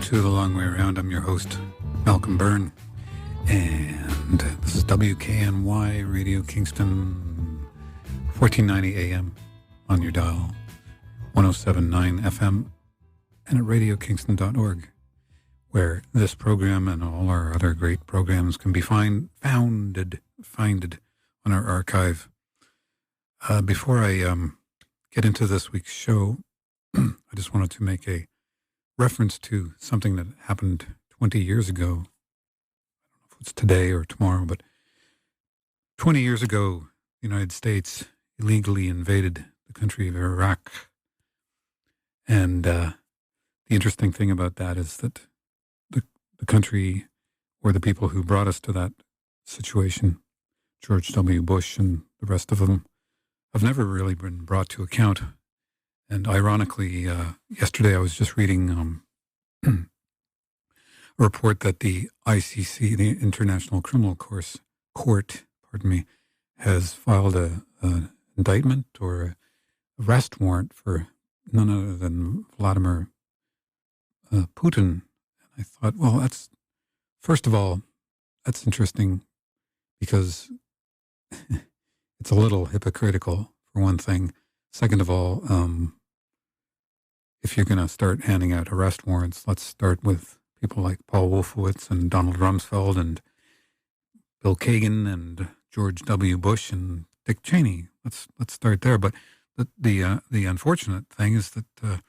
to The Long Way Around. I'm your host, Malcolm Byrne, and this is WKNY Radio Kingston, 1490 AM on your dial, 107.9 FM, and at radiokingston.org, where this program and all our other great programs can be founded on our archive. Before I get into this week's show, I just wanted to make a reference to something that happened 20 years ago. I don't know if it's today or tomorrow, but 20 years ago, the United States illegally invaded the country of Iraq. And the interesting thing about that is that the country, or the people who brought us to that situation, George W. Bush and the rest of them, have never really been brought to account. And ironically, yesterday I was just reading a report that the ICC, the International Criminal Court, has filed an indictment or an arrest warrant for none other than Vladimir Putin. And I thought, well, first of all, that's interesting because it's a little hypocritical, for one thing. Second of all, if you're going to start handing out arrest warrants, let's start with people like Paul Wolfowitz and Donald Rumsfeld and Bill Kagan and George W. Bush and Dick Cheney. Let's start there. But the unfortunate thing is that the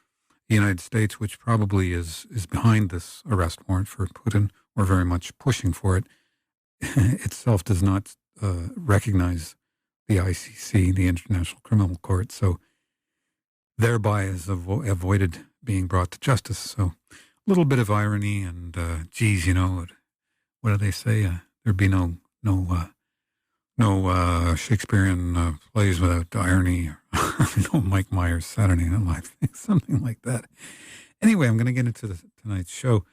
United States, which probably is behind this arrest warrant for Putin, or very much pushing for it, itself does not recognize the ICC, the International Criminal Court, so thereby has avoided being brought to justice. So a little bit of irony, and geez, you know, what do they say? There'd be no Shakespearean plays without irony, or no Mike Myers Saturday Night Live, something like that. Anyway, I'm going to get into tonight's show.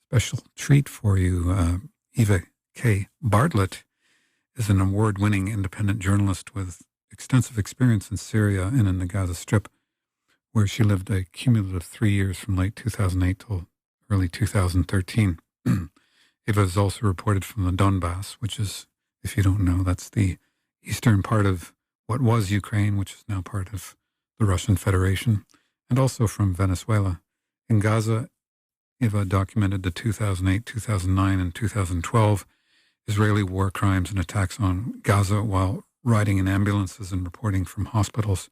Special treat for you, Eva K. Bartlett is an award-winning independent journalist with extensive experience in Syria and in the Gaza Strip, where she lived a cumulative 3 years from late 2008 till early 2013. Eva is also reported from the Donbass, which is, if you don't know, that's the eastern part of what was Ukraine, which is now part of the Russian Federation, and also from Venezuela. In Gaza, Eva documented the 2008, 2009, and 2012 Israeli war crimes and attacks on Gaza while riding in ambulances and reporting from hospitals.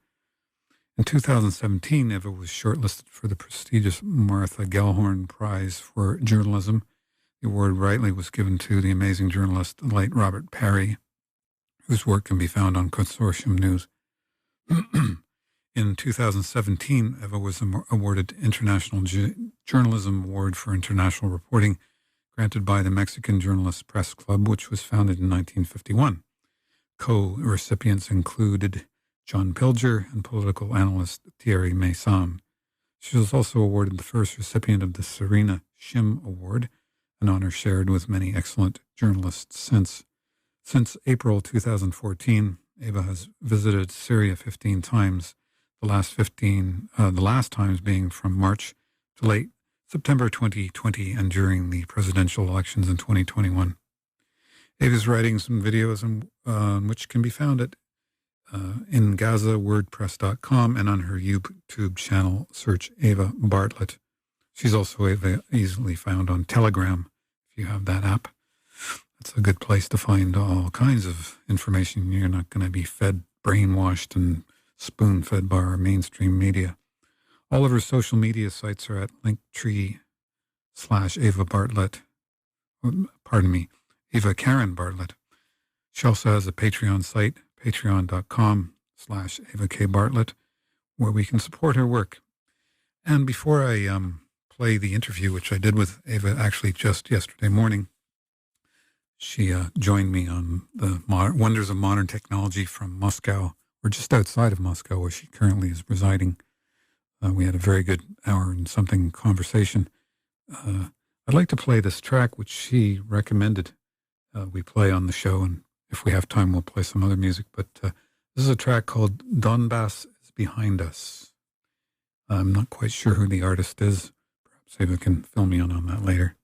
In 2017, Eva was shortlisted for the prestigious Martha Gellhorn Prize for Journalism. The award rightly was given to the amazing journalist, the late Robert Parry, whose work can be found on Consortium News. In 2017, Eva was awarded International Journalism Award for International Reporting, granted by the Mexican Journalists Press Club, which was founded in 1951. Co-recipients included John Pilger and political analyst Thierry Meyssan. She was also awarded the first recipient of the Serena Shim Award, an honor shared with many excellent journalists since. Since April 2014, Eva has visited Syria 15 times, the last times being from March to late September 2020 and during the presidential elections in 2021. Ava's writing some videos which can be found at in Gaza, WordPress.com, and on her YouTube channel, search Eva Bartlett. She's also easily found on Telegram, if you have that app. That's a good place to find all kinds of information. You're not going to be brainwashed, and spoon-fed by our mainstream media. All of her social media sites are at Linktree/Eva Bartlett. Eva Karen Bartlett. She also has a Patreon site, patreon.com/Eva K. Bartlett, where we can support her work. And before I play the interview, which I did with Eva actually just yesterday morning, she joined me on the wonders of modern technology from Moscow, or just outside of Moscow, where she currently is residing. We had a very good hour and something conversation. I'd like to play this track, which she recommended we play on the show, and if we have time, we'll play some other music. But this is a track called Donbass is Behind Us. I'm not quite sure who the artist is. see if it can fill me in on that later.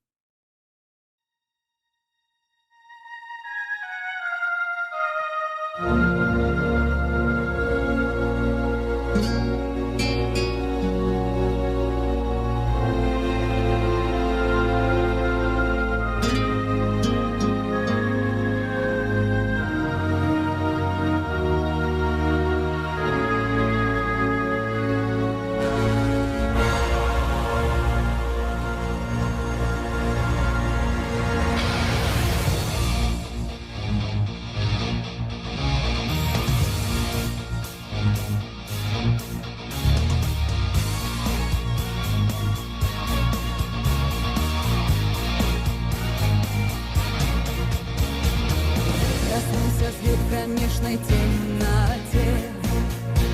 Проснулся свет в кромешной темноте,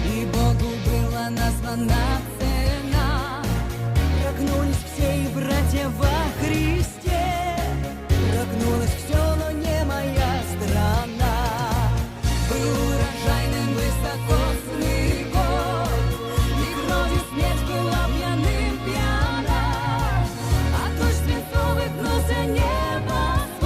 и Богу была названа цена. Прогнулись все и братья во Христе, прогнулось все, но не моя страна. Был урожайным высокосный год, и кровью смерть была пьяным пьяна, а дождь свинцовый гнулся небосвод.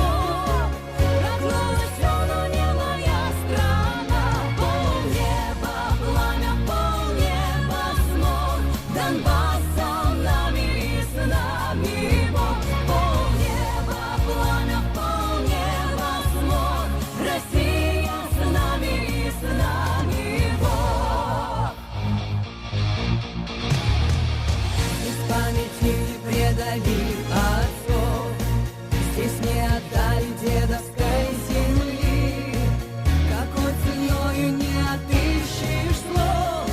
Прогнулось все, но не моя страна. Полнеба пламя, полнеба смог, Донбасс со нами и с нами Бог. Полнеба пламя, полнеба смог, Россия с нами и с нами Бог. Из памяти не предали отцов, здесь не отдали дедовской земли. Какой ценою не отыщешь слов,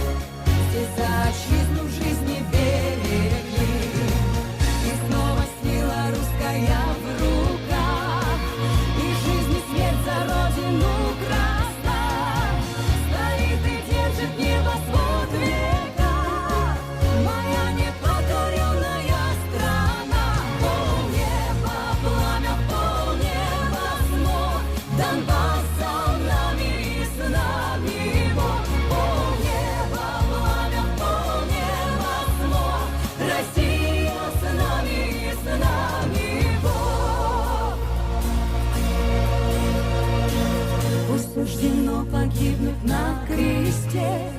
здесь за отчизну жизни берегли. И снова сила русская в руках, и жизнь и смерть за родину красна. Стоит и держит небосвод в веках, моя непокоренная страна. Полнеба пламя, полнеба смог, Донбасс со нами и с нами Бог. Полнеба пламя, полнеба смог, Россия с нами и с нами Бог. Пусть суждено погибнуть на кресте,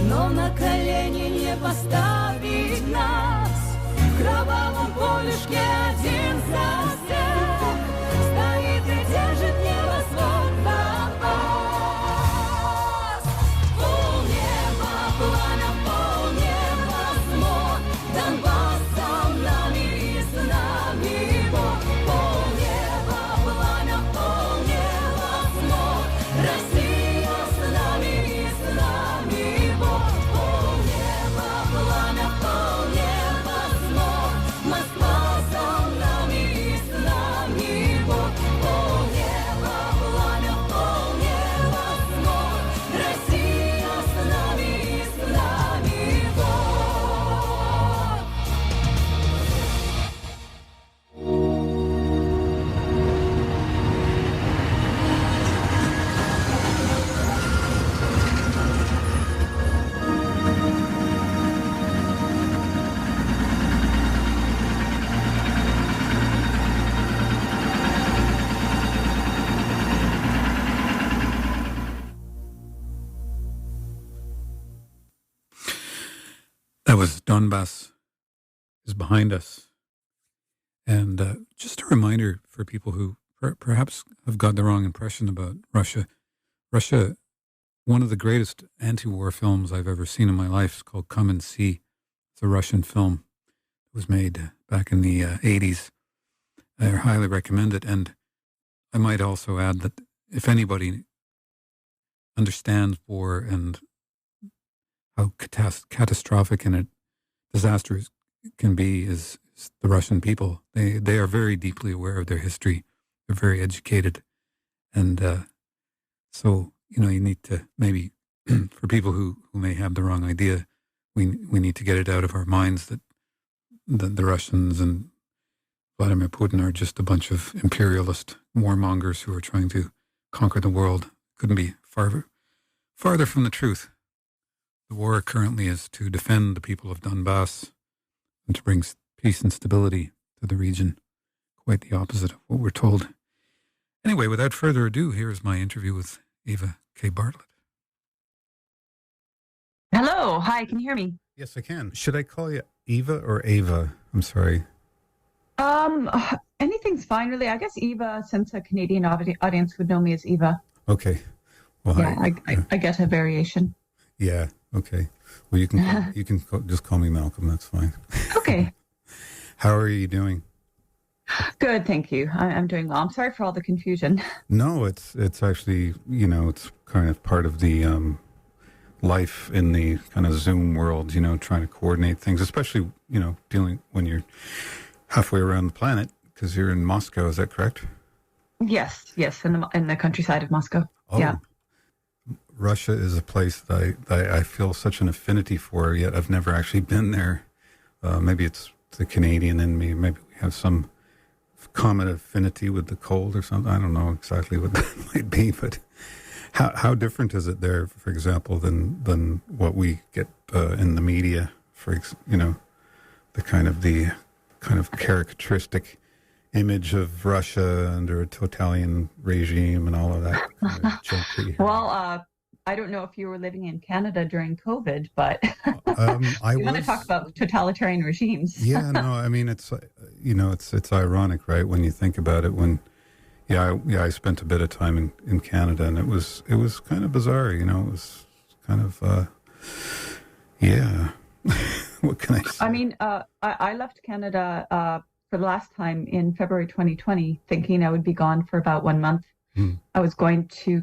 но на колени не поставить нас. В кровавом полюшке один за всех стоит и держит небосвод Донбасс. Полнеба пламя, полнеба смог, Донбасс со нами и с нами Бог. Полнеба пламя, полнеба смог, Россия с нами и с нами Бог. Полнеба пламя, полнеба смог, Москва со нами и с нами Бог. Полнеба пламя, полнеба смог, Россия с нами и с нами Бог. That was Donbass is Behind Us. And just a reminder for people who perhaps have got the wrong impression about Russia. Russia, one of the greatest anti-war films I've ever seen in my life is called Come and See. It's a Russian film. It was made back in the 80s. I highly recommend it. And I might also add that if anybody understands war and how catastrophic and disastrous it can be is the Russian people. They are very deeply aware of their history. They're very educated. And so, you need to maybe, for people who may have the wrong idea, we need to get it out of our minds that the Russians and Vladimir Putin are just a bunch of imperialist warmongers who are trying to conquer the world. Couldn't be farther from the truth. The war currently is to defend the people of Donbass and to bring peace and stability to the region. Quite the opposite of what we're told. Anyway, without further ado, here's my interview with Eva K. Bartlett. Hello. Hi. Can you hear me? Yes, I can. Should I call you Eva or Ava? I'm sorry. Anything's fine, really. I guess Eva, since a Canadian audience would know me as Eva. Okay. Well, Yeah, I get a variation. yeah. Okay. Well, you can just call me Malcolm. That's fine. Okay. How are you doing? Good. Thank you. I'm doing well. I'm sorry for all the confusion. No, it's actually, it's kind of part of the life in the kind of Zoom world, trying to coordinate things, especially, dealing when you're halfway around the planet, because you're in Moscow. Is that correct? Yes. In the countryside of Moscow. Oh, yeah. Russia is a place that I feel such an affinity for, yet I've never actually been there. Maybe it's the Canadian in me. Maybe we have some common affinity with the cold or something. I don't know exactly what that might be, but how different is it there, for example, than what we get in the media? The kind of caricaturistic image of Russia under a totalitarian regime and all of that kind of junk that you hear. Well, I don't know if you were living in Canada during COVID, but I want to talk about totalitarian regimes. Yeah, no, I mean it's it's ironic, right? When you think about it. I spent a bit of time in Canada, and it was kind of bizarre. It was kind of What can I say? I mean, I left Canada for the last time in February 2020, thinking I would be gone for about 1 month. I was going to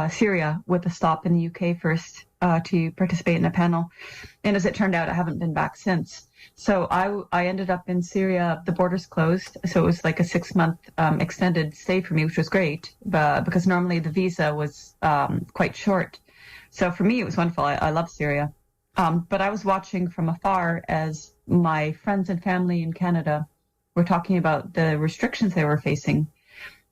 Syria with a stop in the UK first to participate in a panel. And as it turned out, I haven't been back since. So I ended up in Syria. The borders closed. So it was like a 6-month extended stay for me, which was great, because normally the visa was quite short. So for me, it was wonderful. I love Syria. But I was watching from afar as my friends and family in Canada were talking about the restrictions they were facing.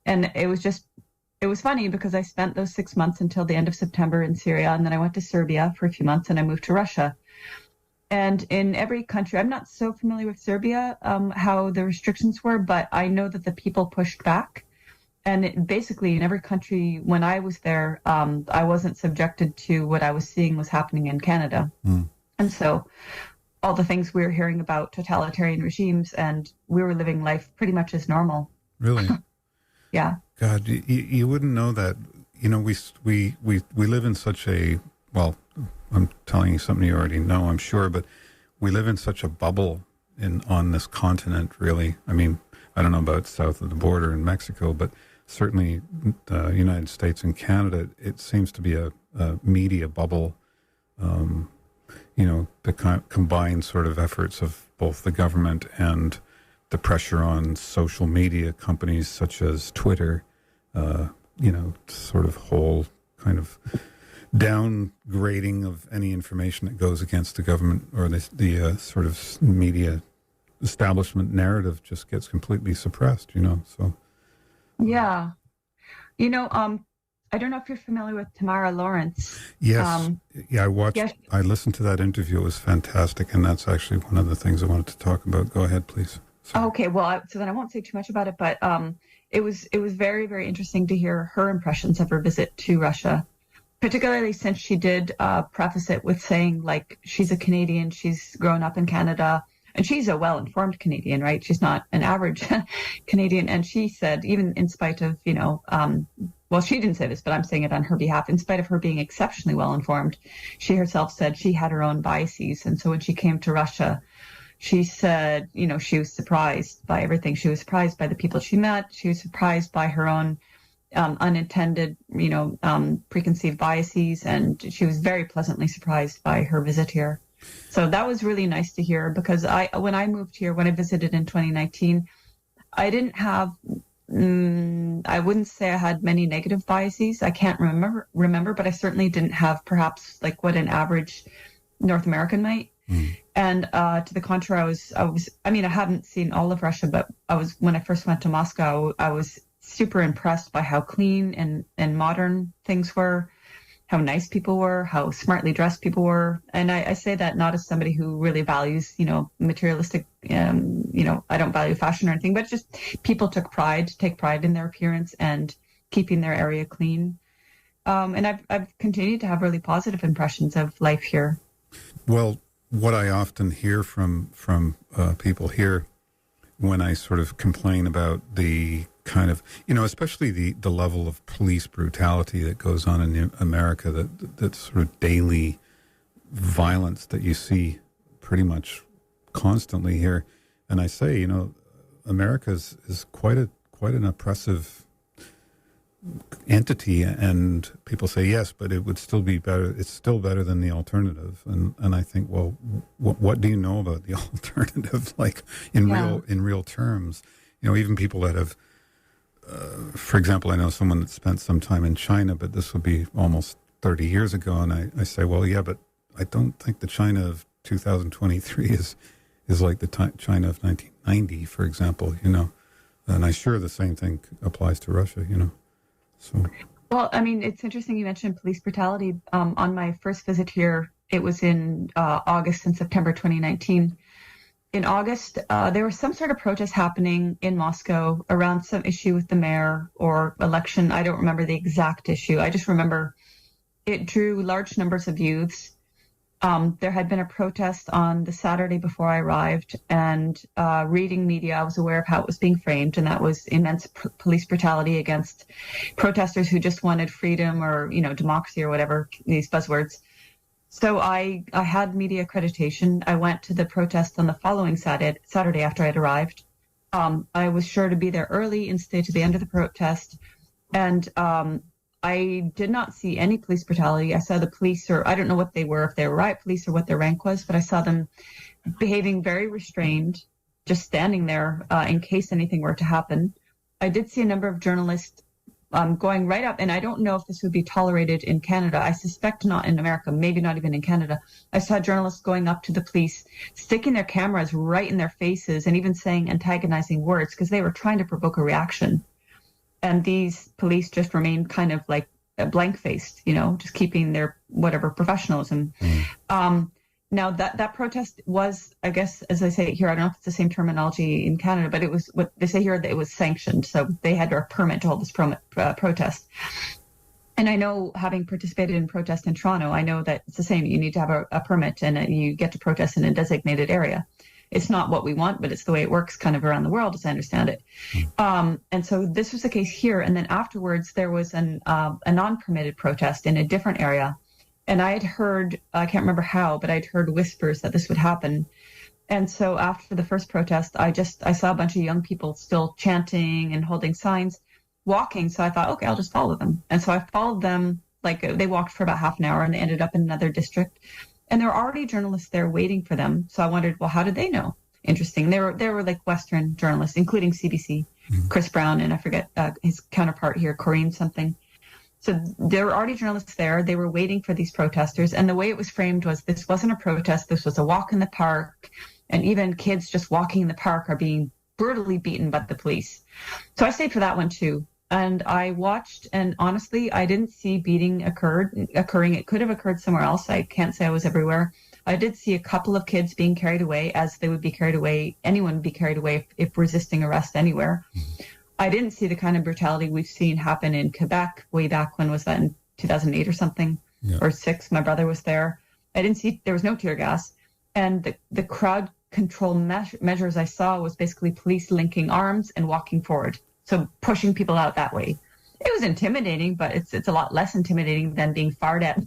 And it was funny because I spent those 6 months until the end of September in Syria, and then I went to Serbia for a few months, and I moved to Russia. And in every country, I'm not so familiar with Serbia, how the restrictions were, but I know that the people pushed back. And basically in every country, when I was there, I wasn't subjected to what I was seeing was happening in Canada. And so all the things we were hearing about totalitarian regimes, and we were living life pretty much as normal. Really? Yeah. God, you wouldn't know that. We live in such a, well, I'm telling you something you already know, I'm sure, but we live in such a bubble on this continent, really. I mean, I don't know about south of the border in Mexico, but certainly the United States and Canada, it seems to be a media bubble. The combined sort of efforts of both the government and the pressure on social media companies such as Twitter, sort of whole kind of downgrading of any information that goes against the government or the sort of media establishment narrative just gets completely suppressed, so. Yeah. I don't know if you're familiar with Tamara Lawrence. Yes. I watched, yes. I listened to that interview. It was fantastic. And that's actually one of the things I wanted to talk about. Go ahead, please. Sorry. Okay. Well, so then I won't say too much about it, but it was very, very interesting to hear her impressions of her visit to Russia, particularly since she did preface it with saying, like, she's a Canadian, she's grown up in Canada, and she's a well-informed Canadian, right? She's not an average Canadian. And she said, even in spite of, well, she didn't say this, but I'm saying it on her behalf. In spite of her being exceptionally well-informed, she herself said she had her own biases. And so when she came to Russia, she said, she was surprised by everything. She was surprised by the people she met. She was surprised by her own unintended, preconceived biases. And she was very pleasantly surprised by her visit here. So that was really nice to hear, because when I moved here, when I visited in 2019, I didn't have, I wouldn't say I had many negative biases. I can't remember, but I certainly didn't have perhaps like what an average North American might. And to the contrary, I hadn't seen all of Russia, but when I first went to Moscow, I was super impressed by how clean and modern things were. how nice people were, how smartly dressed people were. And I say that not as somebody who really values, materialistic, I don't value fashion or anything, but just people take pride in their appearance and keeping their area clean. And I've continued to have really positive impressions of life here. Well, what I often hear from people here when I sort of complain about the kind of, especially the level of police brutality that goes on in America, that sort of daily violence that you see pretty much constantly here. And I say, America is quite an oppressive entity, and people say yes, but it would still be better. It's still better than the alternative. And I think, well, what do you know about the alternative? Like in real terms, even people that have, for example, I know someone that spent some time in China, but this would be almost 30 years ago. And I say, well, yeah, but I don't think the China of 2023 is like the China of 1990, for example, and I'm sure the same thing applies to Russia, So. Well, I mean, it's interesting you mentioned police brutality. On my first visit here, it was in August and September 2019. In August, there was some sort of protest happening in Moscow around some issue with the mayor or election. I don't remember the exact issue. I just remember it drew large numbers of youths. There had been a protest on the Saturday before I arrived, and reading media, I was aware of how it was being framed, and that was immense police brutality against protesters who just wanted freedom or, democracy or whatever, these buzzwords. So I had media accreditation. I went to the protest on the following Saturday after I'd arrived. I was sure to be there early and stay to the end of the protest. And I did not see any police brutality. I saw the police, or I don't know what they were, if they were riot police or what their rank was, but I saw them behaving very restrained, just standing there in case anything were to happen. I did see a number of journalists going right up, and I don't know if this would be tolerated in Canada. I suspect not in America, maybe not even in Canada. I saw journalists going up to the police, sticking their cameras right in their faces and even saying antagonizing words because they were trying to provoke a reaction. And these police just remained kind of like blank-faced, just keeping their whatever professionalism. Now that protest was, I guess, as I say here, I don't know if it's the same terminology in Canada, but it was what they say here, that it was sanctioned. So they had a permit to hold this protest. And I know, having participated in protest in Toronto, I know that it's the same. You need to have a permit, and you get to protest in a designated area. It's not what we want, but it's the way it works kind of around the world, as I understand it. And so this was the case here. And then afterwards, there was a non-permitted protest in a different area. And I had heard, I can't remember how, but I'd heard whispers that this would happen. And so after the first protest, I saw a bunch of young people still chanting and holding signs, walking. So I thought, okay, I'll just follow them. And so I followed them, like they walked for about half an hour, and they ended up in another district. And there were already journalists there waiting for them. So I wondered, well, how did they know? Interesting. They were like Western journalists, including CBC, Chris Brown, and I forget his counterpart here, Corinne something. So there were already journalists there. They were waiting for these protesters. And the way it was framed was, this wasn't a protest. This was a walk in the park. And even kids just walking in the park are being brutally beaten by the police. So I stayed for that one too. And I watched, and honestly, I didn't see beating occurring. It could have occurred somewhere else. I can't say I was everywhere. I did see a couple of kids being carried away, as they would be carried away. Anyone would be carried away if resisting arrest anywhere. I didn't see the kind of brutality we've seen happen in Quebec way back. When was that, in 2008 or something, or 6? My brother was there. I didn't see, there was no tear gas. And the crowd control measures I saw was basically police linking arms and walking forward. So pushing people out that way. It was intimidating, but it's a lot less intimidating than being fired at,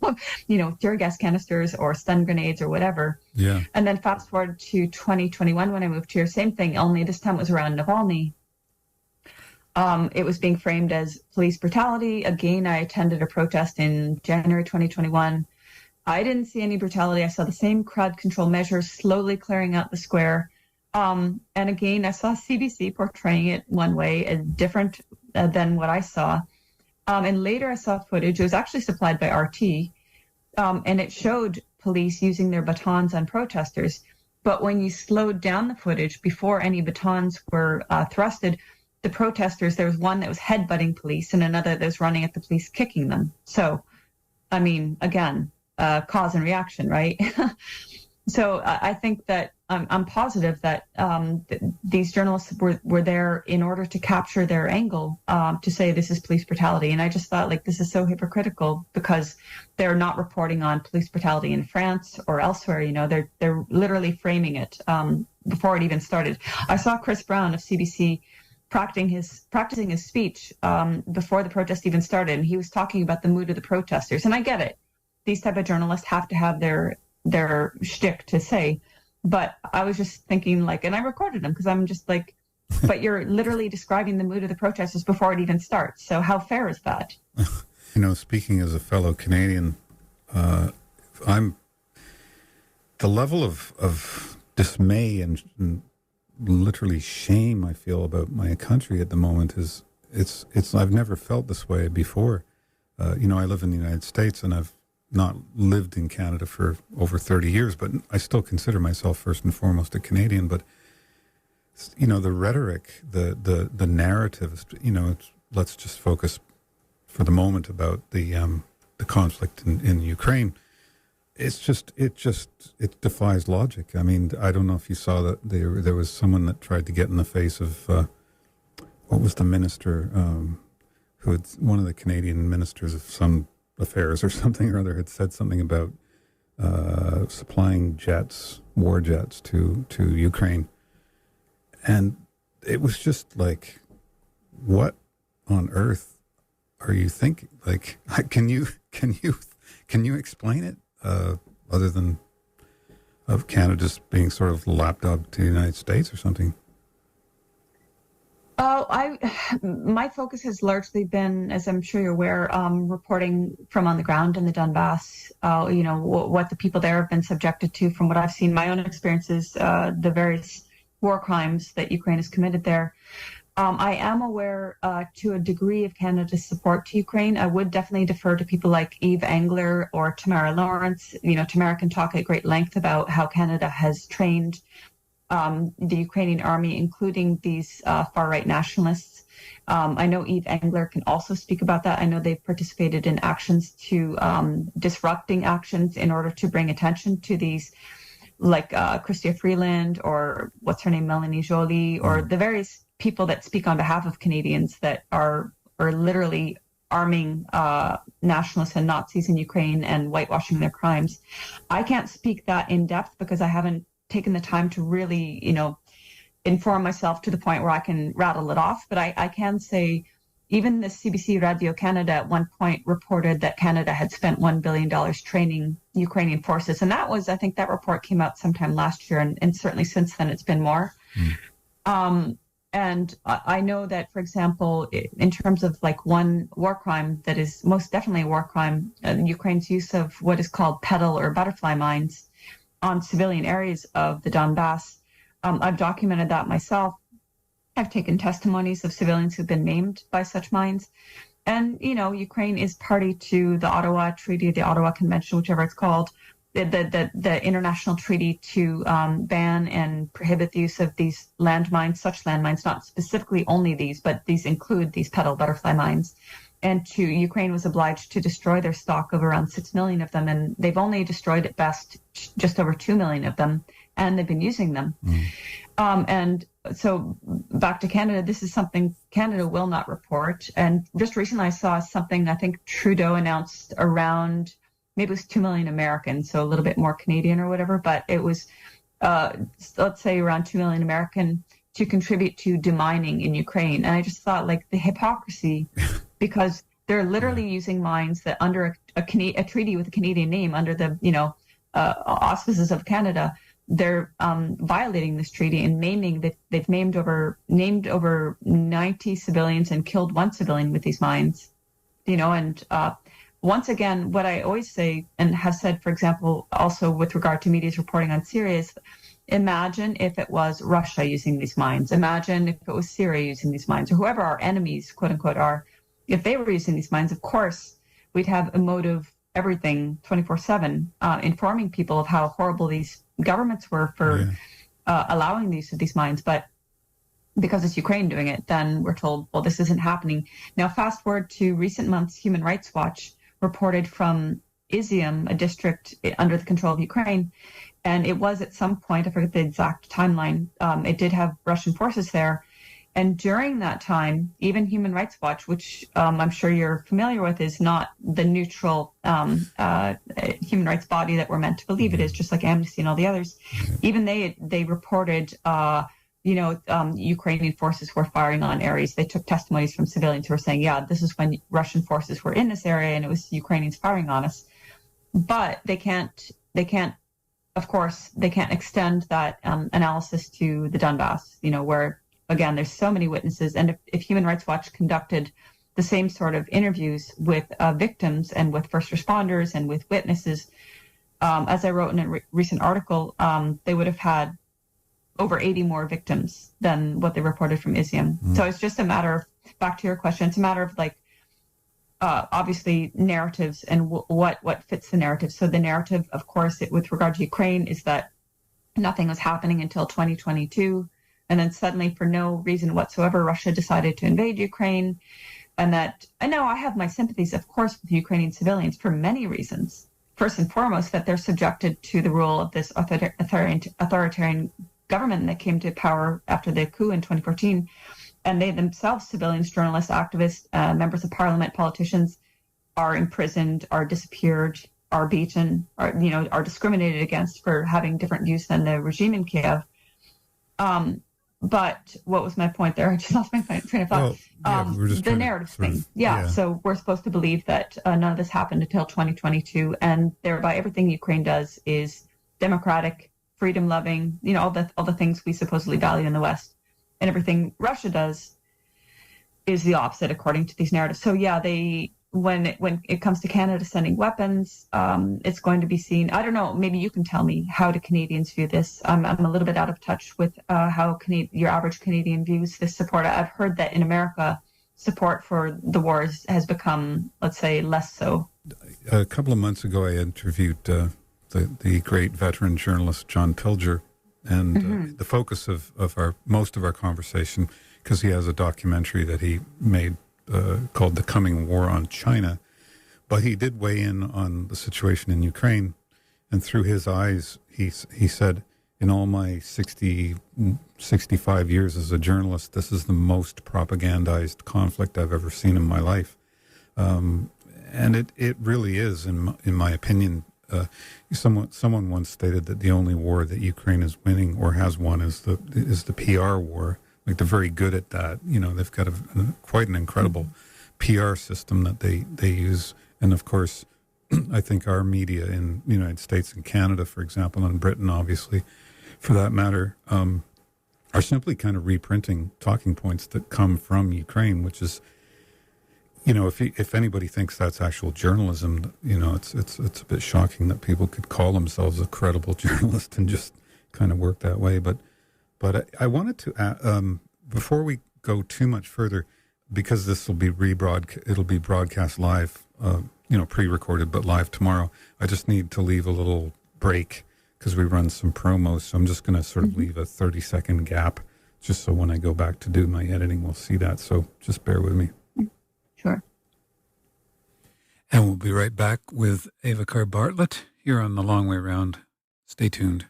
tear gas canisters or stun grenades or whatever. Yeah. And then fast forward to 2021 when I moved here, same thing, only this time it was around Navalny. It was being framed as police brutality. Again, I attended a protest in January 2021. I didn't see any brutality. I saw the same crowd control measures slowly clearing out the square. And again, I saw CBC portraying it one way, different than what I saw. And later I saw footage. It was actually supplied by RT. And it showed police using their batons on protesters. But when you slowed down the footage before any batons were thrusted, the protesters, there was one that was headbutting police and another that was running at the police, kicking them. So I mean, again, cause and reaction, right? So I think that I'm positive that these journalists were there in order to capture their angle, to say this is police brutality. And I just thought, like, this is so hypocritical because they're not reporting on police brutality in France or elsewhere. You know, they're literally framing it before it even started. I saw Chris Brown of CBC practicing his speech before the protest even started, and he was talking about the mood of the protesters. And I get it; these type of journalists have to have their shtick to say. But I was just thinking, like, and I recorded them because I'm just like, but you're literally describing the mood of the protesters before it even starts. So how fair is that? You know, speaking as a fellow Canadian, I'm the level of dismay and literally shame I feel about my country at the moment is it's I've never felt this way before. You know, I live in the United States and I've not lived in Canada for over 30 years, but I still consider myself first and foremost a Canadian. But, you know, the rhetoric, the narrative, you know, let's just focus for the moment about the conflict in Ukraine. It defies logic. I mean, I don't know if you saw that there was someone that tried to get in the face of, what was the minister, one of the Canadian ministers of some affairs or something or other had said something about supplying war jets to Ukraine. And it was just like, what on earth are you thinking? Like, can you explain it other than of Canada just being sort of lapdog to the United States or something? Oh, my focus has largely been, as I'm sure you're aware, reporting from on the ground in the Donbass. You know, what the people there have been subjected to, from what I've seen, my own experiences, the various war crimes that Ukraine has committed there. I am aware to a degree of Canada's support to Ukraine. I would definitely defer to people like Eve Engler or Tamara Lawrence. You know, Tamara can talk at great length about how Canada has trained the Ukrainian army, including these far-right nationalists. I know Eve Engler can also speak about that. I know they've participated in actions to disrupting actions in order to bring attention to these, like Chrystia Freeland or what's her name, Melanie Joly, or the various people that speak on behalf of Canadians that are literally arming nationalists and Nazis in Ukraine and whitewashing their crimes. I can't speak that in depth because I haven't taken the time to really, you know, inform myself to the point where I can rattle it off. But I can say even the CBC Radio Canada at one point reported that Canada had spent $1 billion training Ukrainian forces. And that was, I think that report came out sometime last year. And certainly since then, it's been more. And I know that, for example, in terms of like one war crime that is most definitely a war crime, Ukraine's use of what is called petal or butterfly mines on civilian areas of the Donbass. I've documented that myself. I've taken testimonies of civilians who've been maimed by such mines. And, you know, Ukraine is party to the Ottawa Treaty, the Ottawa Convention, whichever it's called, the international treaty to ban and prohibit the use of these landmines, such landmines, not specifically only these, but these include these petal butterfly mines. And Ukraine was obliged to destroy their stock of around 6 million of them, and they've only destroyed at best just over 2 million of them, and they've been using them. And so back to Canada, this is something Canada will not report. And just recently I saw something, I think Trudeau announced around, maybe it was 2 million Americans, so a little bit more Canadian or whatever, but it was, let's say around 2 million American to contribute to demining in Ukraine. And I just thought, like, the hypocrisy, because they're literally using mines that under a treaty with a Canadian name, under the, you know, auspices of Canada, they're violating this treaty and they've named over 90 civilians and killed one civilian with these mines, you know. And once again, what I always say and have said, for example, also with regard to media's reporting on Syria, is imagine if it was Russia using these mines. Imagine if it was Syria using these mines, or whoever our enemies, quote unquote, are. If they were using these mines, of course, we'd have emotive everything 24/7, informing people of how horrible these governments were for allowing the use of these mines. But because it's Ukraine doing it, then we're told, well, this isn't happening. Now, fast forward to recent months, Human Rights Watch reported from Izium, a district under the control of Ukraine. And it was at some point, I forget the exact timeline, it did have Russian forces there. And during that time, even Human Rights Watch, which I'm sure you're familiar with, is not the neutral human rights body that we're meant to believe it is, just like Amnesty and all the others. Even they reported, Ukrainian forces were firing on areas. They took testimonies from civilians who were saying, yeah, this is when Russian forces were in this area and it was Ukrainians firing on us. But they can't, of course, they can't extend that analysis to the Donbass, where, again, there's so many witnesses. And if Human Rights Watch conducted the same sort of interviews with victims and with first responders and with witnesses, as I wrote in a recent article, they would have had over 80 more victims than what they reported from Izium. So it's just a matter of, back to your question, it's a matter of obviously narratives and what fits the narrative. So the narrative, of course, with regard to Ukraine is that nothing was happening until 2022. And then suddenly, for no reason whatsoever, Russia decided to invade Ukraine. And now I have my sympathies, of course, with Ukrainian civilians for many reasons. First and foremost, that they're subjected to the rule of this authoritarian government that came to power after the coup in 2014. And they themselves, civilians, journalists, activists, members of parliament, politicians, are imprisoned, are disappeared, are beaten, are discriminated against for having different views than the regime in Kiev. But what was my point there? I just lost my train of thought. The narrative thing. So we're supposed to believe that none of this happened until 2022, and thereby everything Ukraine does is democratic, freedom-loving, all the things we supposedly value in the West. And everything Russia does is the opposite, according to these narratives. So when it comes to Canada sending weapons, it's going to be seen. I don't know. Maybe you can tell me, how do Canadians view this? I'm a little bit out of touch with how your average Canadian views this support. I've heard that in America, support for the wars has become, let's say, less so. A couple of months ago, I interviewed the great veteran journalist John Pilger, and the focus of most of our conversation, because he has a documentary that he made called The Coming War on China, but he did weigh in on the situation in Ukraine, and through his eyes, he said, in all my 65 years as a journalist, this is the most propagandized conflict I've ever seen in my life. And it really is, in my opinion. Someone once stated that the only war that Ukraine is winning or has won is the PR war. Like, they're very good at that. They've got quite an incredible PR system that they use. And of course, I think our media in the United States and Canada, for example, and Britain, obviously, for that matter, are simply kind of reprinting talking points that come from Ukraine, which is, if anybody thinks that's actual journalism, it's a bit shocking that people could call themselves a credible journalist and just kind of work that way. But I wanted to, before we go too much further, because this will be it'll be broadcast live, pre-recorded but live tomorrow. I just need to leave a little break because we run some promos. So I'm just going to sort of leave a 30-second gap, just so when I go back to do my editing, we'll see that. So just bear with me. Sure. And we'll be right back with Ava Carr Bartlett here on The Long Way Round. Stay tuned.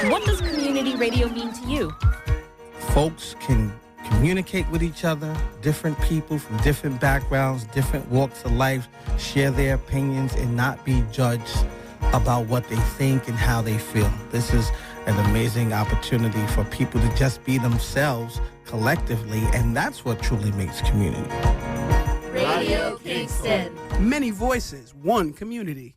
What does community radio mean to you? Folks can communicate with each other, different people from different backgrounds, different walks of life, share their opinions and not be judged about what they think and how they feel. This is an amazing opportunity for people to just be themselves collectively, and that's what truly makes community. Radio Kingston. Many voices, one community.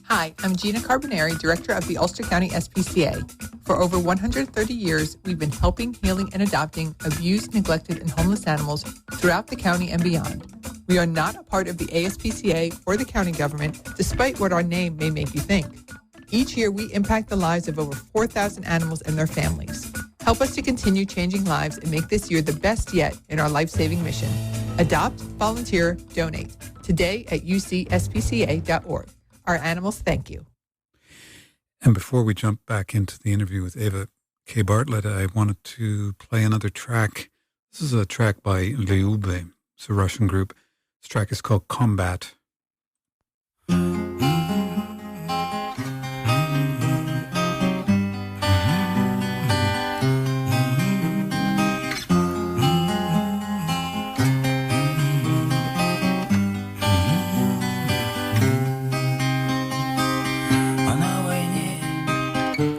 Hi, I'm Gina Carbonari, Director of the Ulster County SPCA. For over 130 years, we've been helping, healing, and adopting abused, neglected, and homeless animals throughout the county and beyond. We are not a part of the ASPCA or the county government, despite what our name may make you think. Each year, we impact the lives of over 4,000 animals and their families. Help us to continue changing lives and make this year the best yet in our life-saving mission. Adopt, volunteer, donate. Today at ucspca.org. Our animals thank you. And before we jump back into the interview with Ava K. Bartlett, I wanted to play another track. This is a track by Lyube. It's a Russian group. This track is called Combat.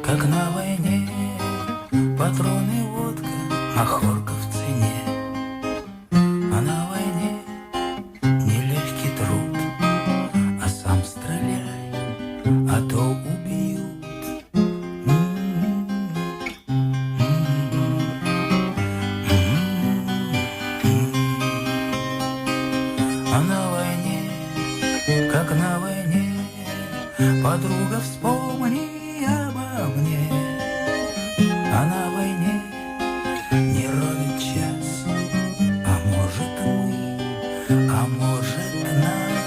Как на войне, патроны, водка, махорка в цене. А на войне нелегкий труд, а сам стреляй, а то убьют. А на войне, как на войне, подруга, вспомни обо мне. А на войне не ровен час, а может мы, а может нас.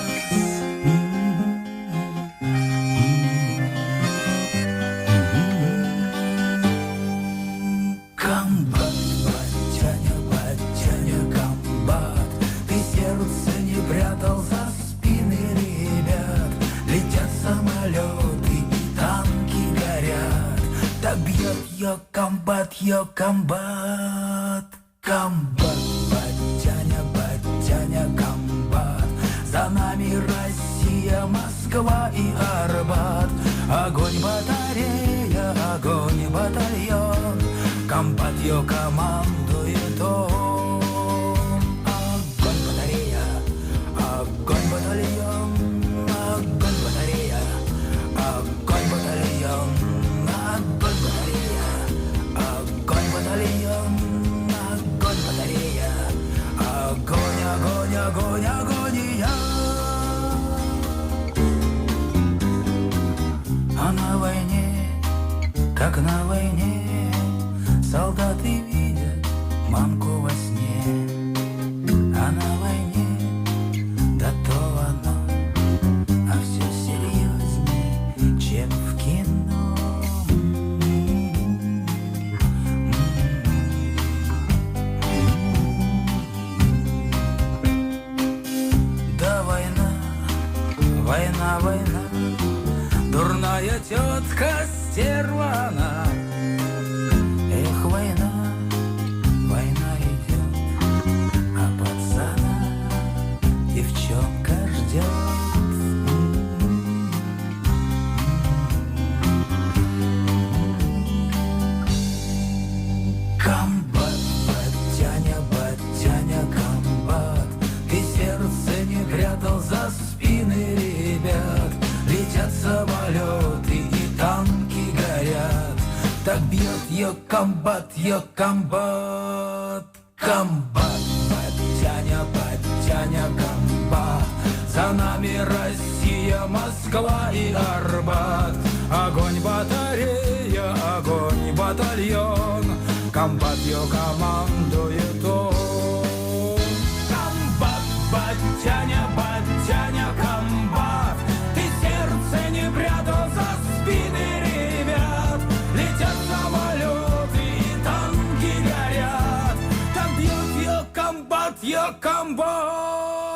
Комбат, батяня, комбат, ты сердце не прятал за спины ребят. Летят самолеты и танки горят, так бьет ее комбат, комбат, батяня, комбат. За нами Россия, Москва и Арбат. Огонь батарея, огонь батальон, комбат ее командует он. Огонь батарея, огонь батальон, огонь батарея, огонь батальон, огонь батарея, огонь батальон, огонь батарея, огонь, огонь, огонь, агония. А на войне, как на войне, солдаты видят мамку во сне. А на войне, да то оно, а все серьезней, чем в кино. Да война, война, война, дурная тетка стерва она. Эх, война, война идет, а пацана девчонка ждет. Комбат, батяня, комбат, ты сердце не прятал за спины ребят. Летят самолеты и танки горят, так бьет ее комбат, комбат, батяня, комбат. За нами Россия, Москва и Арбат. Огонь батарея, огонь батальон, комбат ее командует он. Комбат, батяня, комбат, ты сердце не прятал за спины ребят. Летят самолеты и танки горят, так бьет ее комбат, комбат,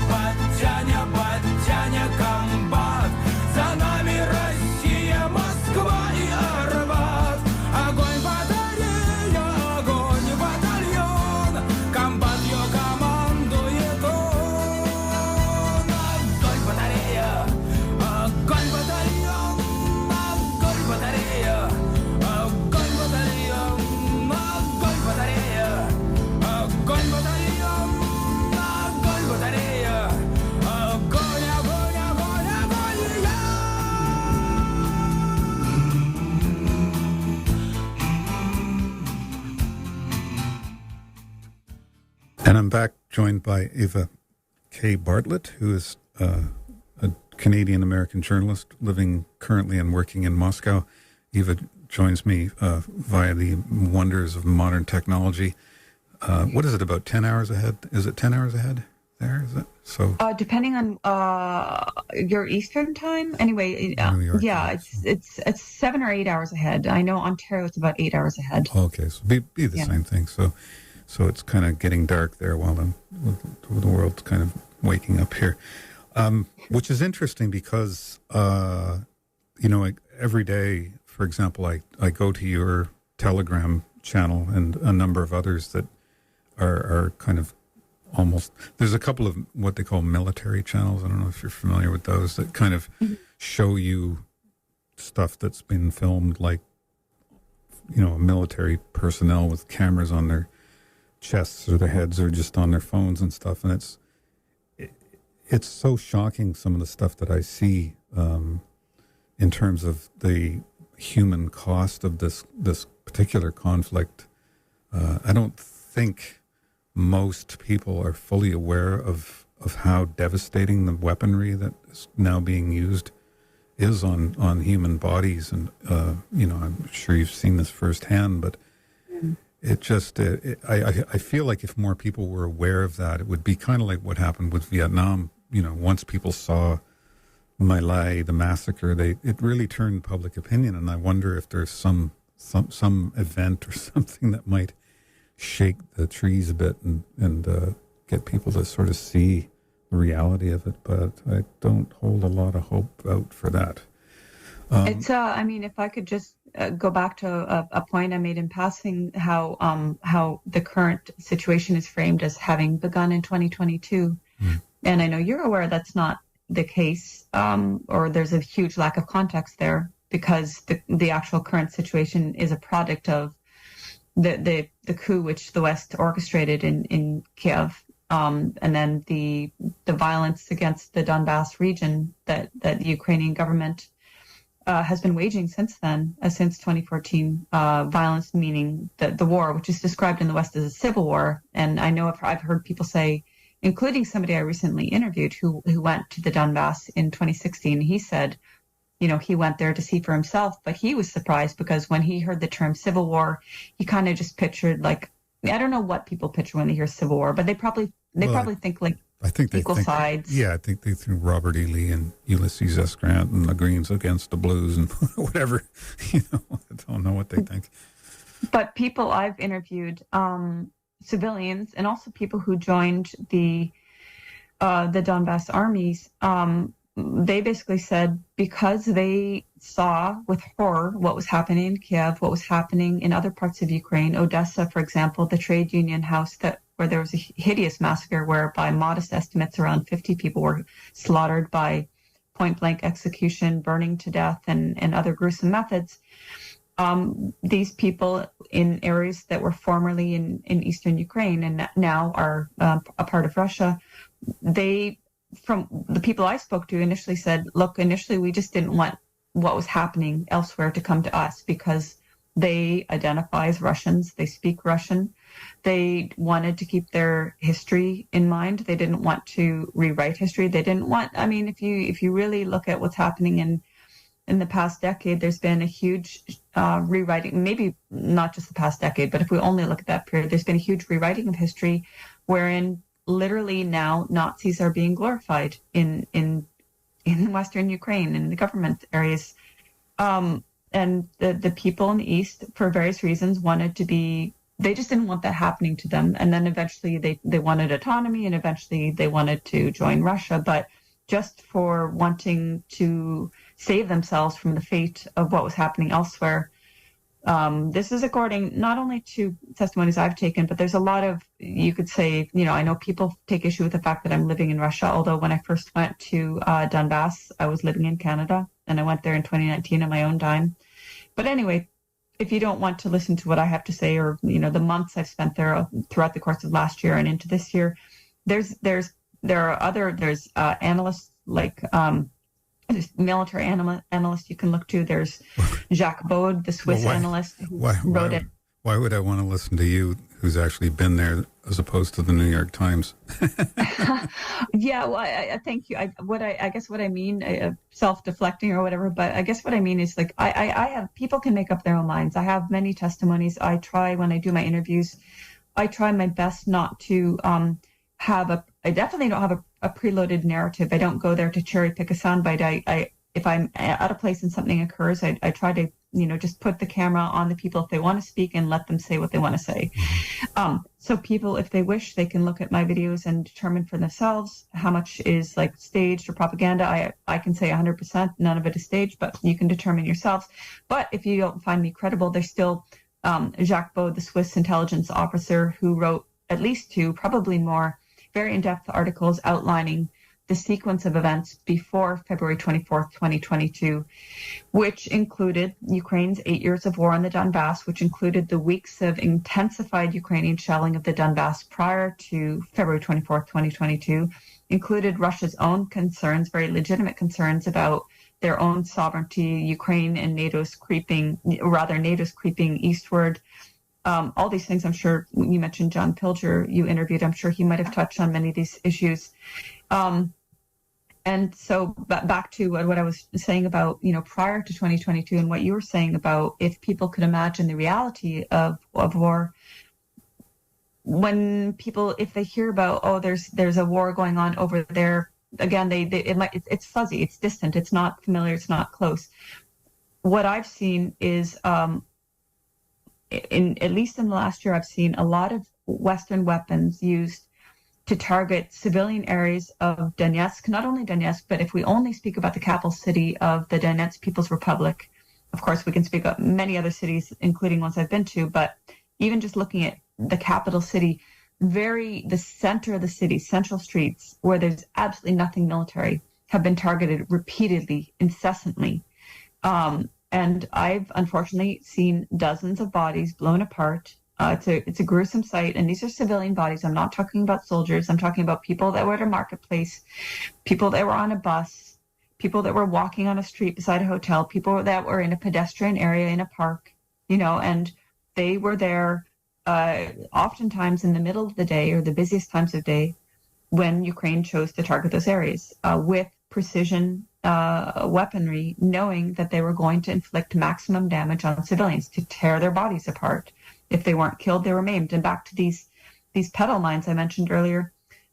батяня, комбат. За нами Россия, Москва и Арбат. Огонь батарея, огонь батальон, комбат ее командует он. Огонь батарея, огонь батальон, огонь батарея, огонь батальон, огонь батарея, огонь батальон, огонь батарея, огонь, огонь, огонь, агония. And I'm back, joined by Ava K. Bartlett, who is a Canadian-American journalist living currently and working in Moscow. Eva joins me via the wonders of modern technology. What is it, about 10 hours ahead? Is it 10 hours ahead there? Is it? So Depending on your Eastern time. Anyway, New York yeah, time, it's 7 or 8 hours ahead. I know Ontario it's about 8 hours ahead. okay, so be the Yeah. same thing. So So it's kind of getting dark there while the world's kind of waking up here, which is interesting because, every day, for example, I go to your Telegram channel and a number of others that are kind of almost, there's a couple of what they call military channels. I don't know if you're familiar with those that kind of show you stuff that's been filmed, like, military personnel with cameras on their chests or their heads or just on their phones and stuff. And it's so shocking, some of the stuff that I see in terms of the human cost of this particular conflict. I don't think most people are fully aware of how devastating the weaponry that is now being used is on human bodies. And, I'm sure you've seen this firsthand, but it just, I feel like if more people were aware of that, it would be kind of like what happened with Vietnam. Once people saw My Lai, the massacre, it really turned public opinion. And I wonder if there's some event or something that might shake the trees a bit and get people to sort of see the reality of it. But I don't hold a lot of hope out for that. It's if I could just go back to a point I made in passing, how the current situation is framed as having begun in 2022. And I know you're aware that's not the case, or there's a huge lack of context there, because the actual current situation is a product of the coup which the West orchestrated in Kiev, and then the violence against the Donbass region that the Ukrainian government has been waging since then, since 2014. Violence meaning the war, which is described in the West as a civil war. And I know I've heard people say, including somebody I recently interviewed who went to the Donbass in 2016. He said, he went there to see for himself, but he was surprised because when he heard the term civil war, he kind of just pictured, like, I don't know what people picture when they hear civil war, but they probably think like I think they equal think, sides. Yeah, I think they think Robert E. Lee and Ulysses S. Grant and the Greens against the Blues and whatever. I don't know what they think. But people I've interviewed, civilians and also people who joined the Donbass armies, they basically said because they saw with horror what was happening in Kiev, what was happening in other parts of Ukraine, Odessa, for example, the trade union house where there was a hideous massacre where by modest estimates around 50 people were slaughtered by point-blank execution, burning to death, and other gruesome methods. These people in areas that were formerly in eastern Ukraine and now are a part of Russia, from the people I spoke to initially said, look, initially we just didn't want what was happening elsewhere to come to us because they identify as Russians, they speak Russian, they wanted to keep their history in mind, they didn't want to rewrite history, they didn't want, if you really look at what's happening in the past decade, there's been a huge rewriting, maybe not just the past decade, but if we only look at that period, there's been a huge rewriting of history wherein literally now Nazis are being glorified in Western Ukraine, in the government areas. And the people in the East, for various reasons, they just didn't want that happening to them. And then eventually they wanted autonomy, and eventually they wanted to join Russia. But just for wanting to save themselves from the fate of what was happening elsewhere. This is according not only to testimonies I've taken, but there's a lot of, you could say, I know people take issue with the fact that I'm living in Russia, although when I first went to Donbass, I was living in Canada, and I went there in 2019 on my own dime. But anyway, if you don't want to listen to what I have to say, or, the months I've spent there throughout the course of last year and into this year, there's analysts like, there's military analysts you can look to. There's Jacques Bode, the Swiss analyst who wrote it. Why would I want to listen to you, who's actually been there, as opposed to the New York Times? Yeah, well, I thank you. I guess what I mean, self-deflecting or whatever, but I guess what I mean is like I have, people can make up their own minds. I have many testimonies. I try, when I do my interviews, I try my best not to I definitely don't have a preloaded narrative. I don't go there to cherry pick a soundbite. If I'm at a place and something occurs, I try to just put the camera on the people if they want to speak and let them say what they want to say. So people, if they wish, they can look at my videos and determine for themselves how much is like staged or propaganda. I can say 100%, none of it is staged, but you can determine yourselves. But if you don't find me credible, there's still Jacques Baud, the Swiss intelligence officer, who wrote at least 2, probably more, very in-depth articles outlining the sequence of events before February 24th, 2022, which included Ukraine's 8 years of war on the Donbass, which included the weeks of intensified Ukrainian shelling of the Donbass prior to February 24th, 2022, included Russia's own concerns, very legitimate concerns about their own sovereignty, Ukraine and NATO's creeping eastward. All these things, I'm sure you mentioned John Pilger, you interviewed, I'm sure he might have touched on many of these issues. And so back to what I was saying about, prior to 2022 and what you were saying about if people could imagine the reality of war, when people, if they hear about, there's a war going on over there, again, it's fuzzy, it's distant, it's not familiar, it's not close. What I've seen is, at least in the last year, I've seen a lot of Western weapons used to target civilian areas of Donetsk, not only Donetsk, but if we only speak about the capital city of the Donetsk People's Republic, of course, we can speak about many other cities, including ones I've been to, but even just looking at the capital city, the center of the city, central streets, where there's absolutely nothing military, have been targeted repeatedly, incessantly. And I've unfortunately seen dozens of bodies blown apart. It's a gruesome sight, and these are civilian bodies. I'm not talking about soldiers. I'm talking about people that were at a marketplace, people that were on a bus, people that were walking on a street beside a hotel, people that were in a pedestrian area in a park, and they were there oftentimes in the middle of the day or the busiest times of day when Ukraine chose to target those areas with precision weaponry, knowing that they were going to inflict maximum damage on civilians, to tear their bodies apart. If they weren't killed, they were maimed. And back to these petal mines I mentioned earlier,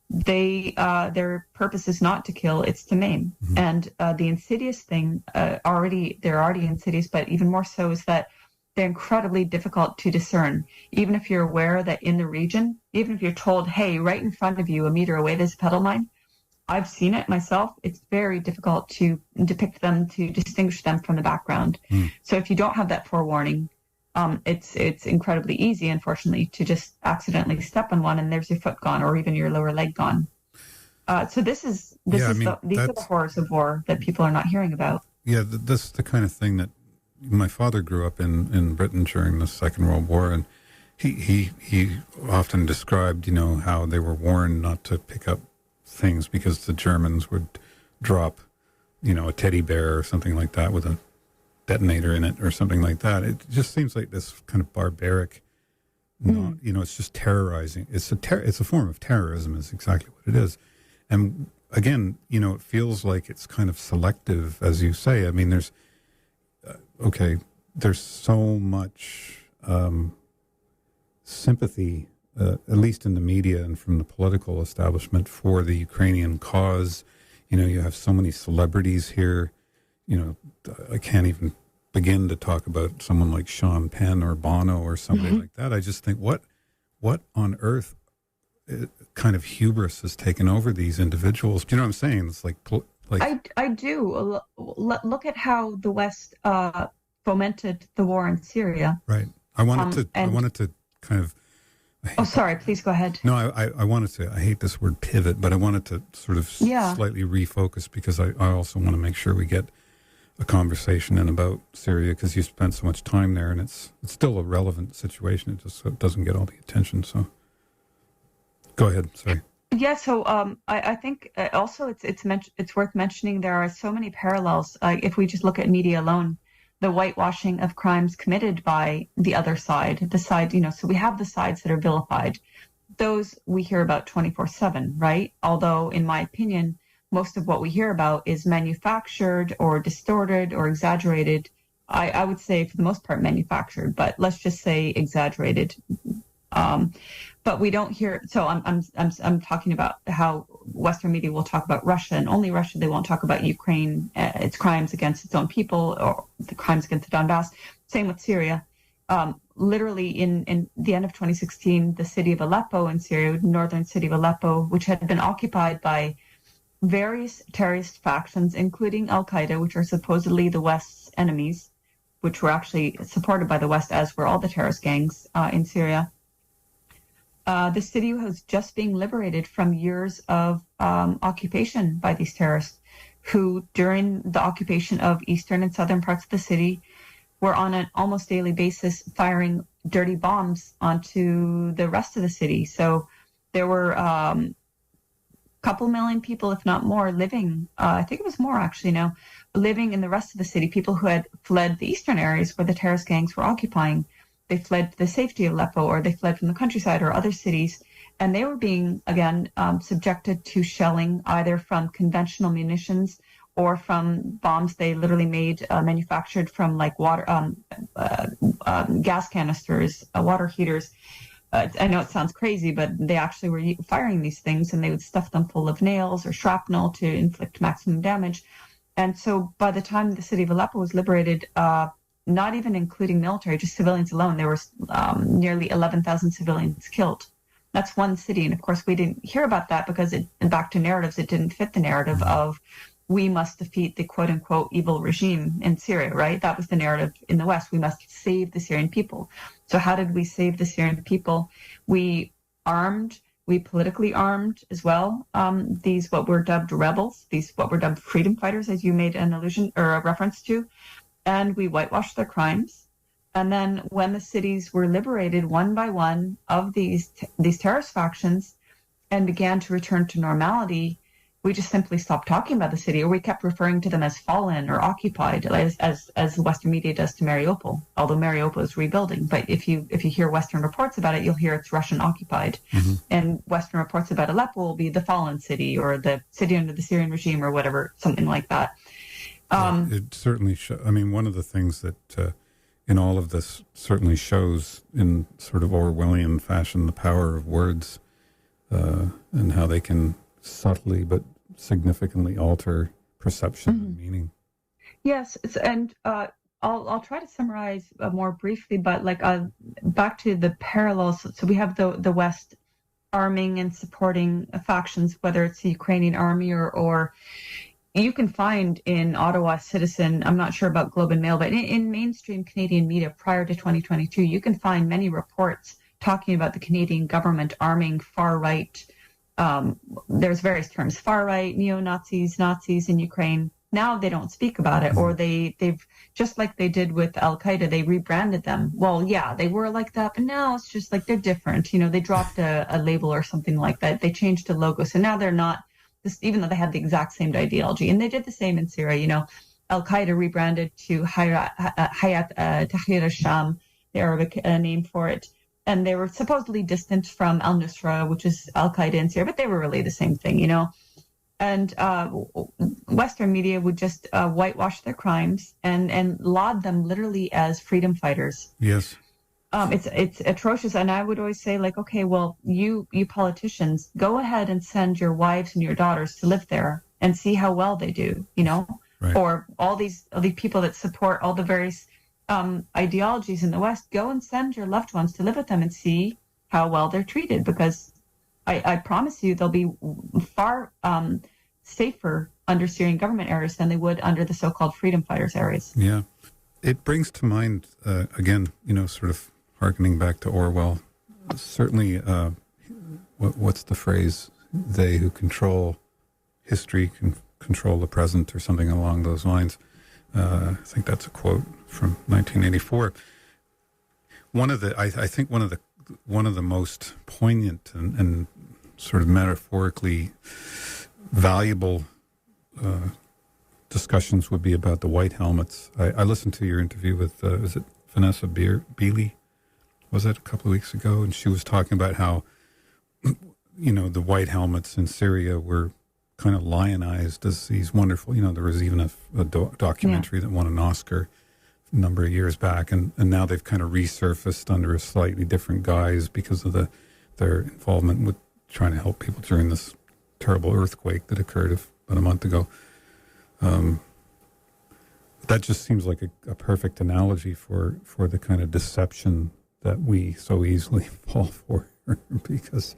their purpose is not to kill, it's to maim. Mm-hmm. And the insidious thing, they're already insidious, but even more so is that they're incredibly difficult to discern. Even if you're aware that in the region, even if you're told, hey, right in front of you, a meter away, there's a petal mine, I've seen it myself. It's very difficult to depict them, to distinguish them from the background. Mm. So if you don't have that forewarning, it's incredibly easy, unfortunately, to just accidentally step on one and there's your foot gone, or even your lower leg gone. So these are the horrors of war that people are not hearing about. Yeah, this is the kind of thing that my father grew up in Britain during the Second World War, and he often described, how they were warned not to pick up things because the Germans would drop, a teddy bear or something like that with a detonator in it or something like that. It just seems like this kind of barbaric, it's just terrorizing. It's a form of terrorism is exactly what it is. And again, it feels like it's kind of selective, as you say. I mean, there's so much sympathy, at least in the media and from the political establishment, for the Ukrainian cause. You have so many celebrities here. I can't even begin to talk about someone like Sean Penn or Bono or somebody like that. I just think, what on earth kind of hubris has taken over these individuals? Do you know what I'm saying? It's like I do. Look at how the West fomented the war in Syria. Right. I wanted to kind of. Sorry. Please go ahead. No, I wanted to. I hate this word pivot, but I wanted to sort of slightly refocus, because I also want to make sure we get a conversation in about Syria, because you spent so much time there, and it's still a relevant situation. It just doesn't get all the attention. So, go ahead. Sorry. Yeah. So I think also it's worth mentioning there are so many parallels. If we just look at media alone, the whitewashing of crimes committed by the other side, so we have the sides that are vilified. Those we hear about 24/7, right? Although, in my opinion, most of what we hear about is manufactured or distorted or exaggerated. I would say for the most part manufactured, but let's just say exaggerated. But we don't hear. So I'm talking about how Western media will talk about Russia and only Russia. They won't talk about Ukraine, its crimes against its own people, or the crimes against the Donbass. Same with Syria. Literally in the end of 2016, the city of Aleppo in Syria, northern city of Aleppo, which had been occupied by various terrorist factions, including Al-Qaeda, which are supposedly the West's enemies, which were actually supported by the West, as were all the terrorist gangs in Syria. The city was just being liberated from years of occupation by these terrorists, who during the occupation of eastern and southern parts of the city were on an almost daily basis firing dirty bombs onto the rest of the city. So there were couple million people, if not more, living, I think it was more actually now, living in the rest of the city, people who had fled the eastern areas where the terrorist gangs were occupying. They fled to the safety of Aleppo, or they fled from the countryside or other cities, and they were being, again, subjected to shelling either from conventional munitions or from bombs they literally made, manufactured from like water, gas canisters, water heaters. I know it sounds crazy, but they actually were firing these things, and they would stuff them full of nails or shrapnel to inflict maximum damage. And so by the time the city of Aleppo was liberated, not even including military, just civilians alone, there were nearly 11,000 civilians killed. That's one city. And of course, we didn't hear about that because back to narratives, it didn't fit the narrative of we must defeat the quote unquote evil regime in Syria, right? That was the narrative in the West. We must save the Syrian people. So how did we save the Syrian people? We politically armed as well, these what were dubbed rebels, these what were dubbed freedom fighters, as you made an allusion or a reference to, and we whitewashed their crimes. And then when the cities were liberated one by one of these terrorist factions and began to return to normality, we just simply stopped talking about the city, or we kept referring to them as fallen or occupied, as the Western media does to Mariupol, although Mariupol is rebuilding. But if you hear Western reports about it, you'll hear it's Russian occupied. Mm-hmm. And Western reports about Aleppo will be the fallen city, or the city under the Syrian regime, or whatever, something like that. It certainly I mean, one of the things that in all of this certainly shows in sort of Orwellian fashion the power of words and how they can subtly but significantly alter perception and meaning. Yes, and I'll try to summarize more briefly, but like back to the parallels. So we have the West arming and supporting factions, whether it's the Ukrainian army or you can find in Ottawa Citizen, I'm not sure about Globe and Mail, but in mainstream Canadian media prior to 2022, you can find many reports talking about the Canadian government arming far-right. There's various terms, far-right, neo-Nazis, Nazis in Ukraine. Now they don't speak about it, or they've, just like they did with Al-Qaeda, they rebranded them. Well, yeah, they were like that, but now it's just like they're different. You know, they dropped a label or something like that. They changed the logo. So now they're not, even though they had the exact same ideology. And they did the same in Syria. You know, Al-Qaeda rebranded to Hayat Tahrir al-Sham, the Arabic name for it. And they were supposedly distant from al-Nusra, which is Al-Qaeda in Syria, but they were really the same thing, you know. And Western media would just whitewash their crimes and laud them literally as freedom fighters. Yes. It's atrocious. And I would always say, like, okay, well, you politicians, go ahead and send your wives and your daughters to live there and see how well they do, you know, right. Or all these people that support all the various ideologies in the West, go and send your loved ones to live with them and see how well they're treated, because I promise you they'll be far safer under Syrian government areas than they would under the so-called freedom fighters areas. Yeah. It brings to mind, again, you know, sort of hearkening back to Orwell, certainly, what's the phrase? They who control history can control the present, or something along those lines. I think that's a quote from 1984. I think one of the most poignant and sort of metaphorically valuable discussions would be about the white helmets. I listened to your interview with, was it Vanessa Beeley? Was it a couple of weeks ago? And she was talking about how, you know, the white helmets in Syria were kind of lionized as these wonderful, you know, there was even a documentary that won an Oscar a number of years back, and now they've kind of resurfaced under a slightly different guise because of their involvement with trying to help people during this terrible earthquake that occurred about a month ago. That just seems like a perfect analogy for the kind of deception that we so easily fall for, because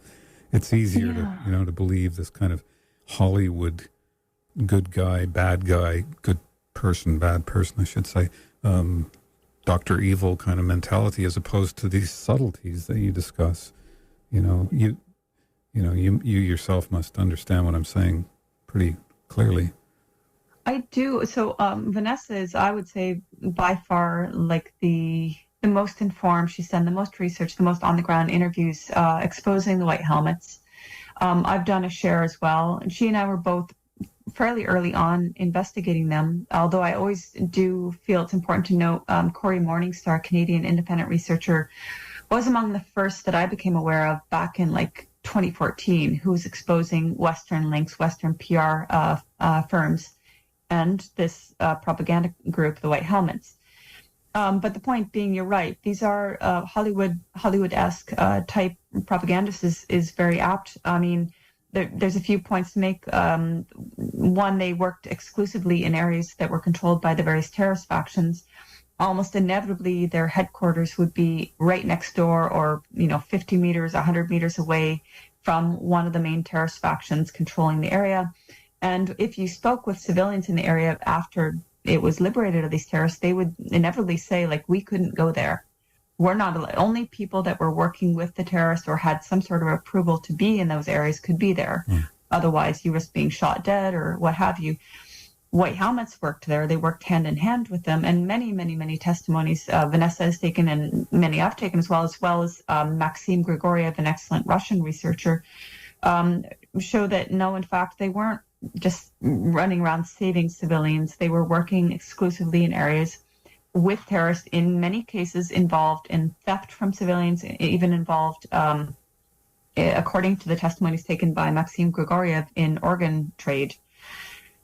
it's easier to believe this kind of Hollywood good guy, good person, bad person, I should say, Dr. Evil kind of mentality, as opposed to these subtleties that you discuss. You yourself must understand what I'm saying pretty clearly. I do. So Vanessa is, I would say, by far like the most informed. She's done the most research, the most on the ground interviews, exposing the white helmets. I've done a share as well, and she and I were both fairly early on investigating them. Although I always do feel it's important to note, Corey Morningstar, Canadian independent researcher, was among the first that I became aware of back in like 2014, who was exposing Western links, Western PR firms, and this propaganda group, the White Helmets. But the point being, you're right. These are Hollywood-esque type propagandists is very apt. I mean, there's a few points to make. One, they worked exclusively in areas that were controlled by the various terrorist factions. Almost inevitably, their headquarters would be right next door, or 50 meters, 100 meters away from one of the main terrorist factions controlling the area. And if you spoke with civilians in the area after it was liberated of these terrorists, they would inevitably say, like, we couldn't go there. We're not only people that were working with the terrorists or had some sort of approval to be in those areas could be there. Otherwise, you risk being shot dead or what have you. White Helmets worked there. They worked hand in hand with them. And many, many, many testimonies Vanessa has taken, and many I've taken as well as Maxim Grigoriev, an excellent Russian researcher, show that no, in fact, they weren't just running around saving civilians. They were working exclusively in areas with terrorists, in many cases involved in theft from civilians, even involved, according to the testimonies taken by Maxim Grigoriev, in organ trade.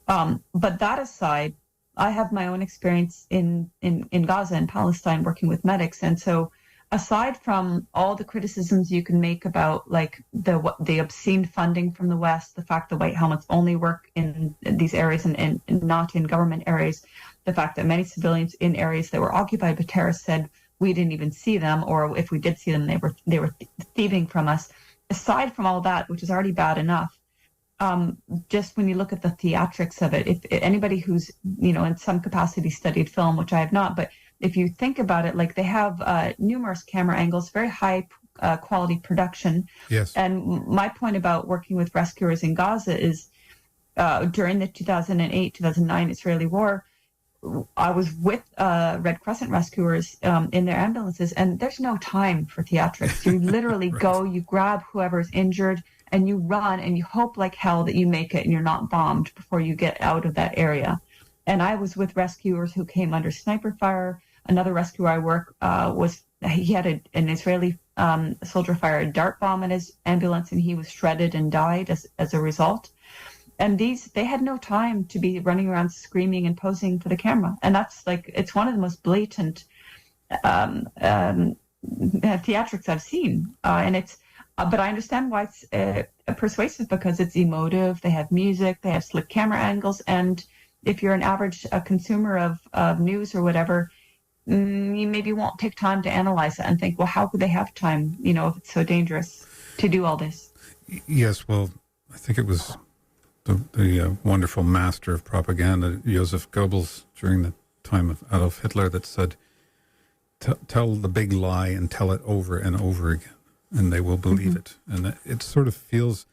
But that aside, I have my own experience in Gaza and Palestine working with medics. And so aside from all the criticisms you can make about like the obscene funding from the West, the fact that White Helmets only work in these areas and not in government areas, the fact that many civilians in areas that were occupied by terrorists said we didn't even see them, or if we did see them, they were thieving from us. Aside from all that, which is already bad enough, just when you look at the theatrics of it, if anybody who's in some capacity studied film, which I have not, but if you think about it, like they have numerous camera angles, very high quality production. Yes. And my point about working with rescuers in Gaza is during the 2008-2009 Israeli war, I was with Red Crescent rescuers in their ambulances, and there's no time for theatrics. You literally Right. go, you grab whoever's injured, and you run, and you hope like hell that you make it and you're not bombed before you get out of that area. And I was with rescuers who came under sniper fire. Another rescuer I work he had an Israeli soldier fire a dart bomb in his ambulance, and he was shredded and died as a result. And they had no time to be running around screaming and posing for the camera. And that's like, it's one of the most blatant theatrics I've seen. But I understand why it's persuasive, because it's emotive. They have music, they have slick camera angles. And if you're an average consumer of news or whatever, you maybe won't take time to analyze it and think, well, how could they have time, if it's so dangerous to do all this? Yes, well, I think it was the wonderful master of propaganda, Joseph Goebbels, during the time of Adolf Hitler, that said, tell the big lie and tell it over and over again, and they will believe it. And it sort of feels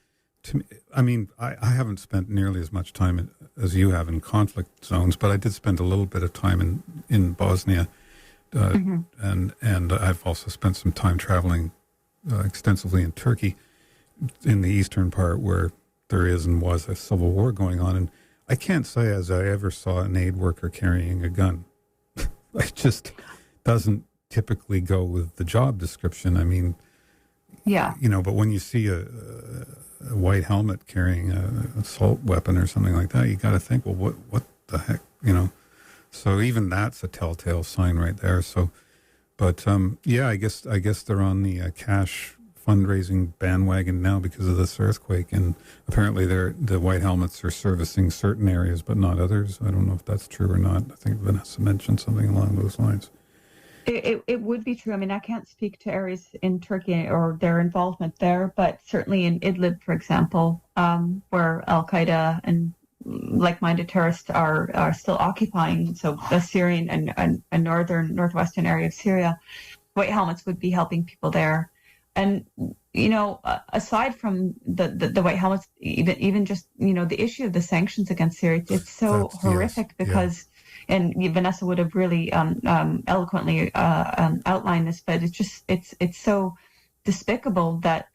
to me, I mean, I haven't spent nearly as much time as you have in conflict zones, but I did spend a little bit of time in Bosnia, and I've also spent some time traveling extensively in Turkey, in the eastern part where there is and was a civil war going on. And I can't say as I ever saw an aid worker carrying a gun. It just doesn't typically go with the job description. I mean, yeah, but when you see a white helmet carrying an assault weapon or something like that, you got to think, well, what the heck, So even that's a telltale sign right there. So, but yeah, I guess they're on the cash fundraising bandwagon now because of this earthquake, and apparently the white helmets are servicing certain areas but not others. I don't know if that's true or not. I think Vanessa mentioned something along those lines. It would be true. I mean, I can't speak to areas in Turkey or their involvement there, but certainly in Idlib, for example, where Al Qaeda and like-minded terrorists are still occupying, so the Syrian and northwestern area of Syria, white helmets would be helping people there. And aside from the white helmets, even just the issue of the sanctions against Syria, it's so horrific because. And Vanessa would have really eloquently outlined this, but it's so despicable that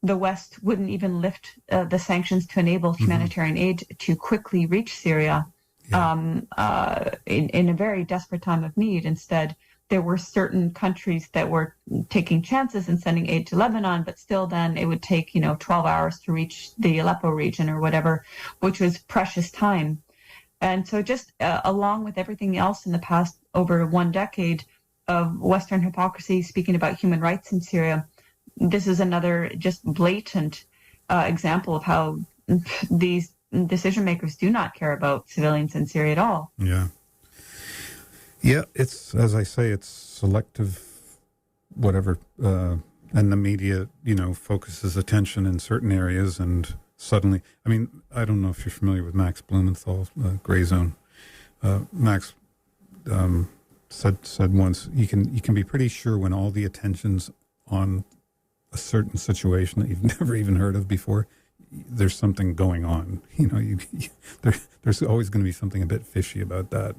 the West wouldn't even lift the sanctions to enable humanitarian aid to quickly reach Syria in a very desperate time of need. Instead, there were certain countries that were taking chances and sending aid to Lebanon, but still then it would take 12 hours to reach the Aleppo region or whatever, which was precious time. And so just along with everything else in the past over 1 decade of Western hypocrisy speaking about human rights in Syria, this is another just blatant example of how these decision makers do not care about civilians in Syria at all. Yeah. Yeah, it's, as I say, it's selective, whatever, and the media, focuses attention in certain areas and suddenly, I mean, I don't know if you're familiar with Max Blumenthal, Gray Zone. Max said once, you can be pretty sure when all the attention's on a certain situation that you've never even heard of before, there's something going on. There's always going to be something a bit fishy about that.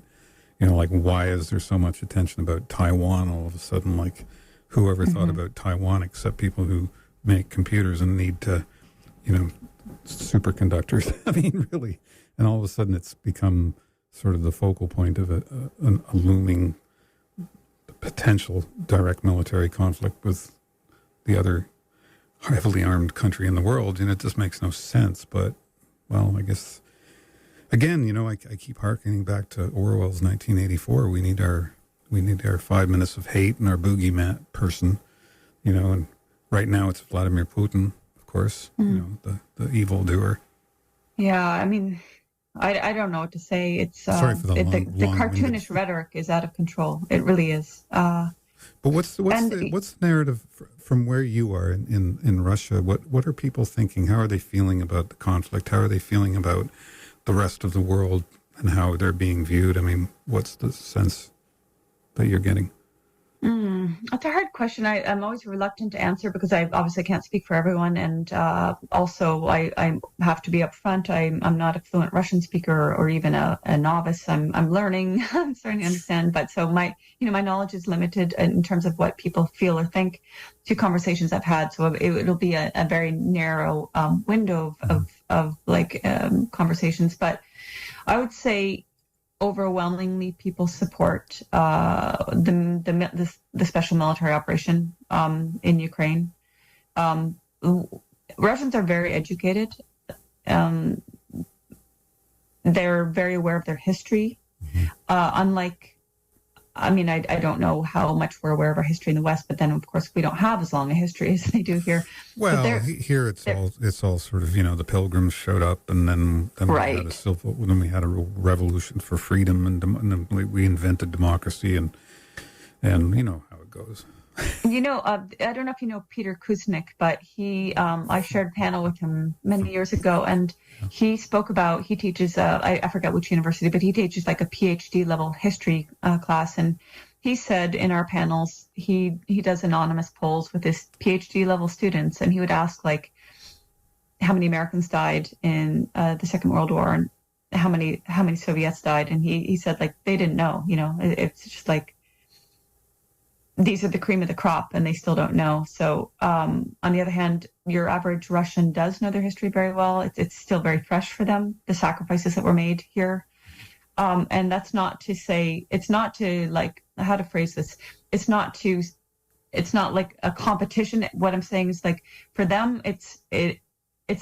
Like, why is there so much attention about Taiwan all of a sudden? Like, whoever thought about Taiwan except people who make computers and need to, superconductors. I mean, really. And all of a sudden it's become sort of the focal point of a looming potential direct military conflict with the other heavily armed country in the world. And it just makes no sense. But, well, I guess, again, I keep hearkening back to Orwell's 1984. We need our 5 minutes of hate and our boogeyman person, and right now it's Vladimir Putin. Course, the evil doer. Yeah, I mean, I don't know what to say. It's sorry for the cartoonish rhetoric is out of control. It really is. But what's the narrative from where you are in Russia? What are people thinking? How are they feeling about the conflict? How are they feeling about the rest of the world and how they're being viewed? I mean, what's the sense that you're getting? That's a hard question. I'm always reluctant to answer because I obviously can't speak for everyone. And also, I have to be upfront. I'm not a fluent Russian speaker or even a novice. I'm learning. I'm starting to understand. But so my knowledge is limited in terms of what people feel or think to conversations I've had. So it'll be a very narrow window of conversations. But I would say, overwhelmingly, people support the special military operation in Ukraine. Russians are very educated. They're very aware of their history. Unlike, I mean, I don't know how much we're aware of our history in the West, but then of course we don't have as long a history as they do here. Well, here it's all sort of, the Pilgrims showed up, and then we had a revolution for freedom, and then we invented democracy, and you know how it goes. I don't know if you know Peter Kuznick, but I shared a panel with him many years ago, and he spoke about, he teaches, I forget which university, but he teaches like a PhD level history class. And he said in our panels, he does anonymous polls with his PhD level students, and he would ask like, how many Americans died in the Second World War, and how many Soviets died. And he said like, they didn't know, it's just like, these are the cream of the crop and they still don't know. So on the other hand, your average Russian does know their history very well. It's still very fresh for them, the sacrifices that were made here. And that's not to say, it's not to like, how to phrase this. It's not like a competition. What I'm saying is like, for them, it's a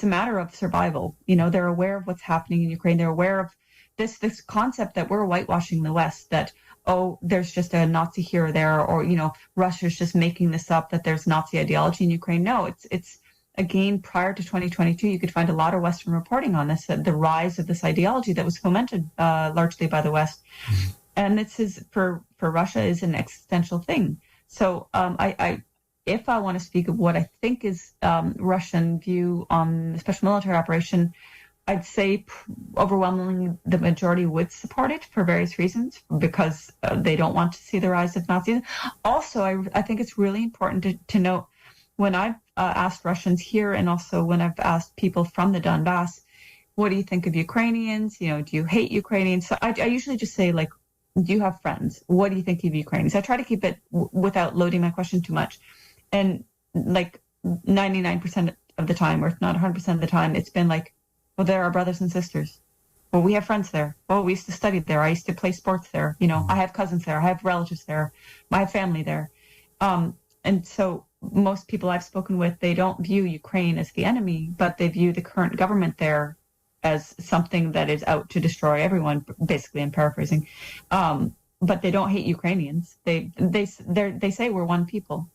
matter of survival. They're aware of what's happening in Ukraine. They're aware of this concept that we're whitewashing the West, that oh, there's just a Nazi here or there, or, Russia's just making this up that there's Nazi ideology in Ukraine. No, it's again, prior to 2022, you could find a lot of Western reporting on this, the rise of this ideology that was fomented largely by the West. And this is, for Russia, is an existential thing. So if I want to speak of what I think is Russian view on the special military operation, I'd say overwhelmingly the majority would support it for various reasons, because they don't want to see the rise of Nazis. Also, I think it's really important to note, when I've asked Russians here, and also when I've asked people from the Donbass, what do you think of Ukrainians? Do you hate Ukrainians? So I usually just say, like, do you have friends? What do you think of Ukrainians? I try to keep it without loading my question too much. And like 99% of the time, or if not 100% of the time, it's been like, well, they're our brothers and sisters. Well, we have friends there. Oh, we used to study there. I used to play sports there. I have cousins there. I have relatives there. I have family there. And so most people I've spoken with, they don't view Ukraine as the enemy, but they view the current government there as something that is out to destroy everyone, basically, I'm paraphrasing. But they don't hate Ukrainians. They say we're one people,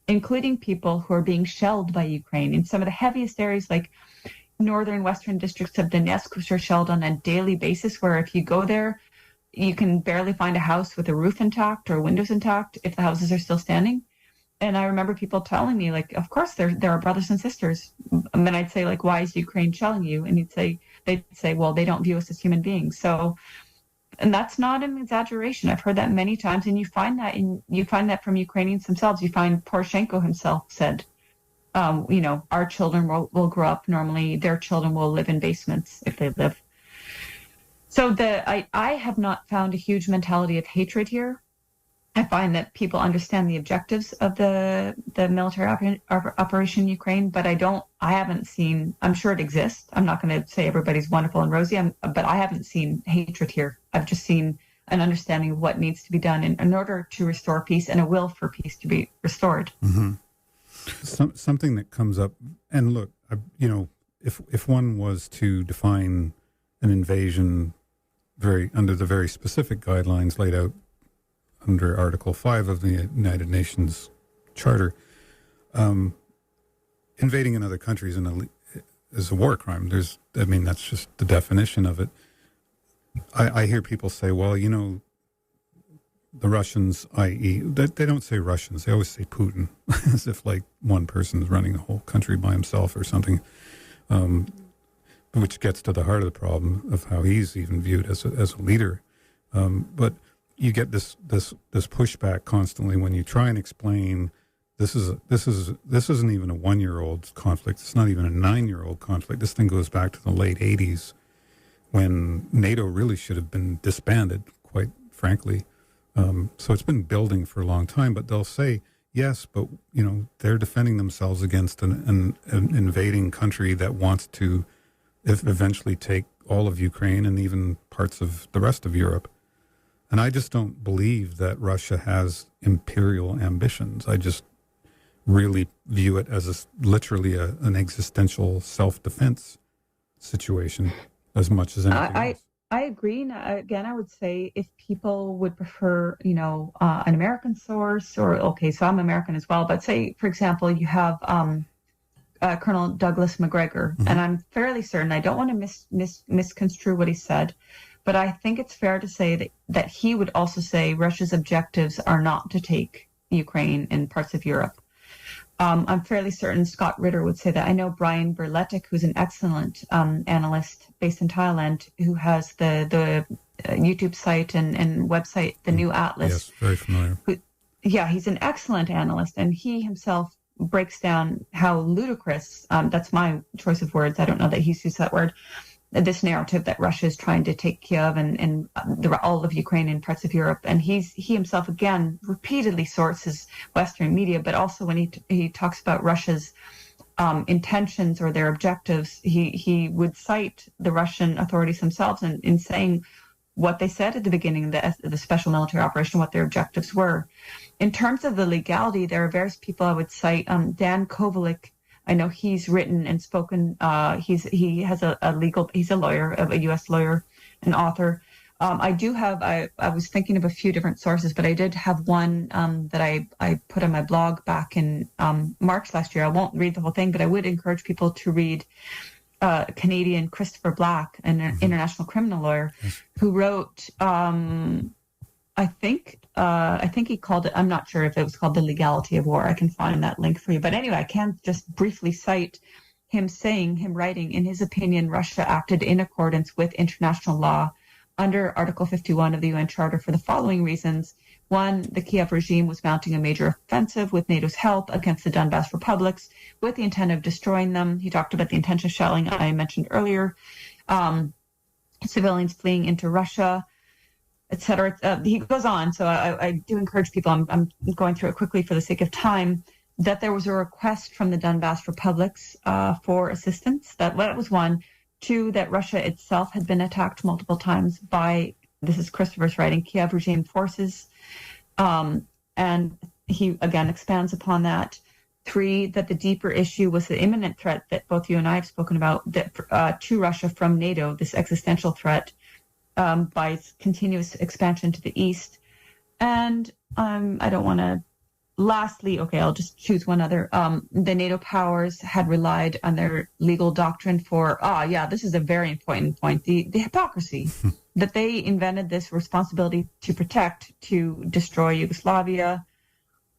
including people who are being shelled by Ukraine in some of the heaviest areas, like northern western districts of Donetsk, which are shelled on a daily basis, where if you go there, you can barely find a house with a roof intact or windows intact if the houses are still standing. And I remember people telling me, like, of course, there are brothers and sisters. And then I'd say, like, why is Ukraine shelling you? And they'd say, well, they don't view us as human beings. So, and that's not an exaggeration. I've heard that many times, and you find that from Ukrainians themselves. You find Poroshenko himself said, our children will grow up normally. Their children will live in basements if they live. So I have not found a huge mentality of hatred here. I find that people understand the objectives of the military operation in Ukraine, but I haven't seen, I'm sure it exists. I'm not going to say everybody's wonderful and rosy, but I haven't seen hatred here. I've just seen an understanding of what needs to be done in order to restore peace, and a will for peace to be restored. Mm-hmm. Something that comes up, and look, if one was to define an invasion under the very specific guidelines laid out under Article 5 of the United Nations Charter, invading another country is a war crime. That's just the definition of it. I hear people say, well, the Russians, i.e., they don't say Russians, they always say Putin, as if like one person's running the whole country by himself or something, which gets to the heart of the problem of how he's even viewed as a leader. But you get this pushback constantly when you try and explain this isn't even a 1-year-old conflict. It's not even a 9-year-old conflict. This thing goes back to the late 80s, when NATO really should have been disbanded, quite frankly. So it's been building for a long time, but they'll say, yes, but they're defending themselves against an invading country that wants to eventually take all of Ukraine and even parts of the rest of Europe. And I just don't believe that Russia has imperial ambitions. I just really view it as literally an existential self-defense situation as much as anything else. I agree. And again, I would say if people would prefer, an American source, so I'm American as well, but say, for example, you have Colonel Douglas McGregor, mm-hmm. and I'm fairly certain, I don't want to misconstrue what he said, but I think it's fair to say that he would also say Russia's objectives are not to take Ukraine and parts of Europe. I'm fairly certain Scott Ritter would say that. I know Brian Bartlett, who's an excellent analyst based in Thailand, who has the YouTube site and website, The New Atlas. Yes, very familiar. He's an excellent analyst, and he himself breaks down how ludicrous, that's my choice of words, I don't know that he's used that word, this narrative that Russia is trying to take Kiev and all of Ukraine and parts of Europe. And he himself, again, repeatedly sources Western media, but also when he talks about Russia's intentions or their objectives, he would cite the Russian authorities themselves in saying what they said at the beginning of the special military operation, what their objectives were. In terms of the legality, there are various people I would cite. Dan Kovalik, I know he's written and spoken. He's a lawyer, a U.S. lawyer, an author. I do have, I was thinking of a few different sources, but I did have one that I put on my blog back in March last year. I won't read the whole thing, but I would encourage people to read Canadian Christopher Black, an international criminal lawyer, who wrote, I think he called it, I'm not sure if it was called The Legality of War. I can find that link for you. But anyway, I can just briefly cite him writing, in his opinion, Russia acted in accordance with international law under Article 51 of the UN Charter for the following reasons. One, the Kiev regime was mounting a major offensive with NATO's help against the Donbas republics with the intent of destroying them. He talked about the intensive shelling I mentioned earlier, civilians fleeing into Russia, etc. He goes on. So I do encourage people, I'm going through it quickly for the sake of time, that there was a request from the Donbas republics for assistance. That was one. Two, that Russia itself had been attacked multiple times by, this is Christopher's writing, Kiev regime forces. And he again expands upon that. Three, that the deeper issue was the imminent threat that both you and I have spoken about, that to Russia from NATO, this existential threat by its continuous expansion to the east. And I don't want to, lastly, okay, I'll just choose one other. The NATO powers had relied on their legal doctrine for, this is a very important point, the hypocrisy that they invented this responsibility to protect, to destroy Yugoslavia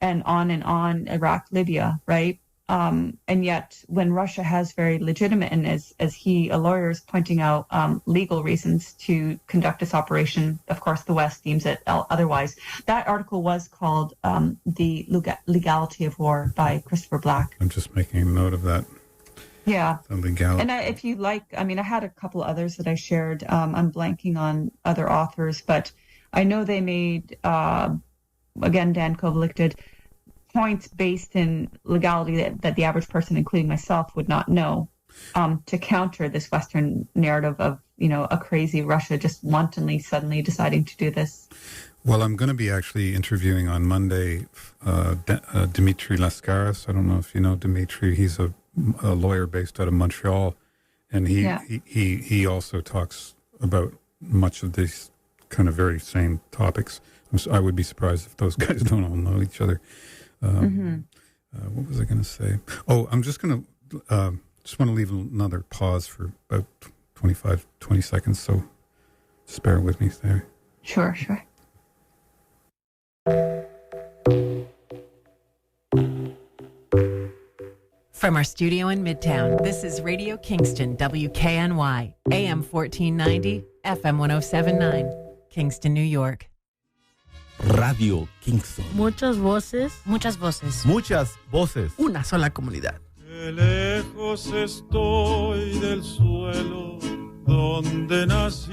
and on, Iraq, Libya, right? And yet when Russia has very legitimate, and as a lawyer is pointing out, legal reasons to conduct this operation, of course, the West deems it otherwise. That article was called The Legality of War by Christopher Black. I'm just making a note of that. Yeah. The legality. And if you like, I had a couple others that I shared. I'm blanking on other authors, but I know they made, again, Dan Kovalik did, points based in legality that the average person, including myself, would not know, to counter this Western narrative of, a crazy Russia just wantonly, suddenly deciding to do this. Well, I'm going to be actually interviewing on Monday Dmitry Laskaris. I don't know if you know Dmitry. He's a lawyer based out of Montreal, and he also talks about much of these kind of very same topics. I would be surprised if those guys don't all know each other. What was I going to say? Oh, I'm just going to just want to leave another pause for about 20 seconds, so just bear with me there. Sure. From our studio in Midtown, this is Radio Kingston, WKNY, AM 1490, FM 1079, Kingston, New York. Radio Kingston. Muchas voces. Muchas voces. Una sola comunidad. Que lejos estoy del suelo donde nací.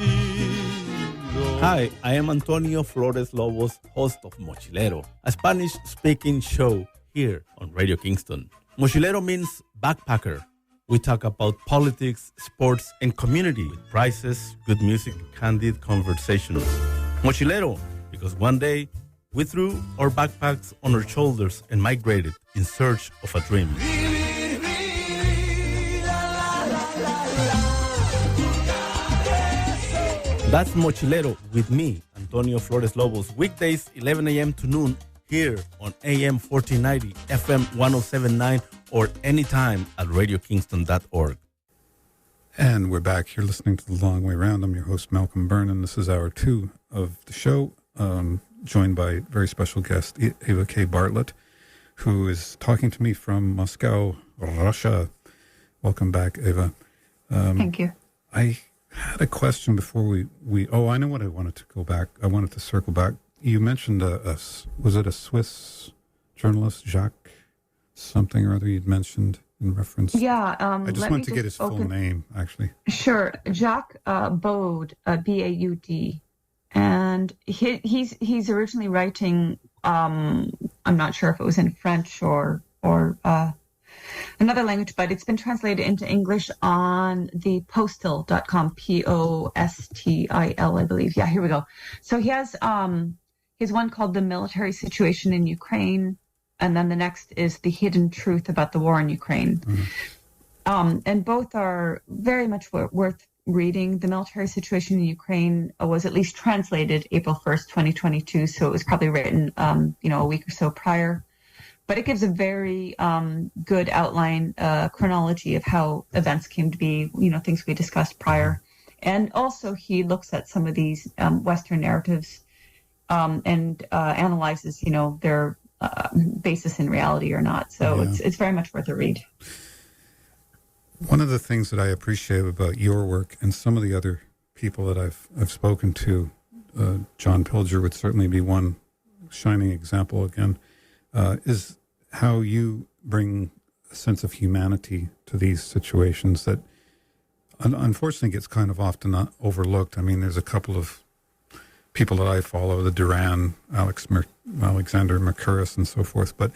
Hi, I am Antonio Flores Lobos, host of Mochilero, a Spanish-speaking show here on Radio Kingston. Mochilero means backpacker. We talk about politics, sports, and community with prizes, good music, candid conversations. Mochilero, because one day we threw our backpacks on our shoulders and migrated in search of a dream. That's Mochilero with me, Antonio Flores Lobos, weekdays 11 a.m. to noon here on AM 1490, FM 1079, or anytime at radiokingston.org. And we're back. You're listening to The Long Way Round. I'm your host, Malcolm Byrne, and this is hour 2 of the show, joined by very special guest, Eva K. Bartlett, who is talking to me from Moscow, Russia. Welcome back, Eva. Thank you. I had a question before we I know what I wanted to go back. I wanted to circle back. You mentioned was it a Swiss journalist, Jacques something or other you'd mentioned in reference? Yeah. I just wanted to get his full name, actually. Sure. Jacques Baud, Baud. And he's originally writing, I'm not sure if it was in French or another language, but it's been translated into English on the postil.com, Postil, I believe. Yeah, here we go. So he has one called The Military Situation in Ukraine, and then the next is The Hidden Truth About the War in Ukraine. Mm-hmm. And both are very much worth reading. The military situation in Ukraine was at least translated April 1st, 2022. So it was probably written, a week or so prior. But it gives a very good outline, chronology of how events came to be, things we discussed prior. And also he looks at some of these Western narratives and analyzes, their basis in reality or not. So it's very much worth a read. One of the things that I appreciate about your work and some of the other people that I've spoken to, John Pilger would certainly be one shining example again, is how you bring a sense of humanity to these situations that unfortunately gets kind of often overlooked. I mean, there's a couple of people that I follow, the Duran, Alexander Mercouris and so forth, but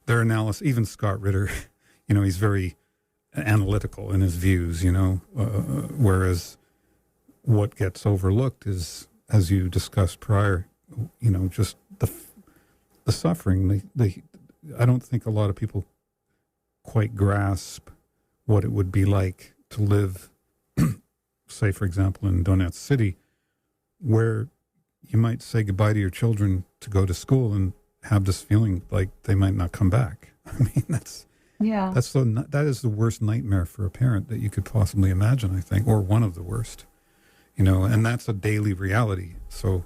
their analysis, even Scott Ritter, he's very analytical in his views, whereas what gets overlooked is, as you discussed prior, just the suffering. I don't think a lot of people quite grasp what it would be like to live, say, for example, in Donetsk City, where you might say goodbye to your children to go to school and have this feeling like they might not come back. I mean, that is the worst nightmare for a parent that you could possibly imagine, I think, or one of the worst, and that's a daily reality. So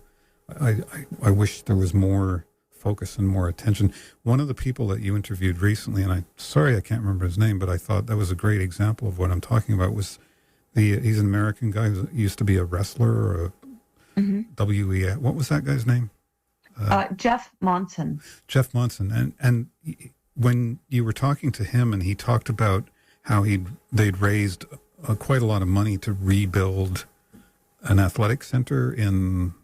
I wish there was more focus and more attention. One of the people that you interviewed recently, and I'm sorry I can't remember his name, but I thought that was a great example of what I'm talking about, was he's an American guy who used to be a wrestler or a WE. What was that guy's name? Jeff Monson. Jeff Monson. And when you were talking to him and he talked about how they'd raised quite a lot of money to rebuild an athletic center in,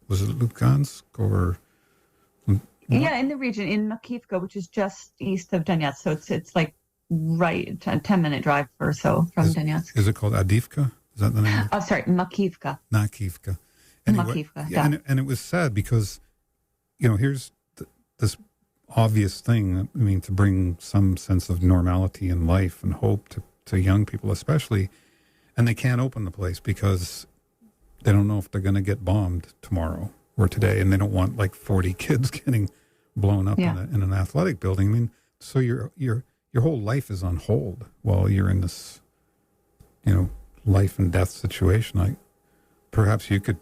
was it Lugansk or... Yeah, in the region, in Makivka, which is just east of Donetsk. So it's like right, a 10-minute drive or so from Donetsk. Is it called Adivka? Is that the name? Oh, sorry, Makivka. Makivka. Anyway, Makivka, yeah. And it was sad because, here's this obvious thing, I mean, to bring some sense of normality in life and hope to young people especially, and they can't open the place because they don't know if they're going to get bombed tomorrow or today, and they don't want like 40 kids getting blown up in an athletic building. I mean, so your whole life is on hold while you're in this, life and death situation. Perhaps you could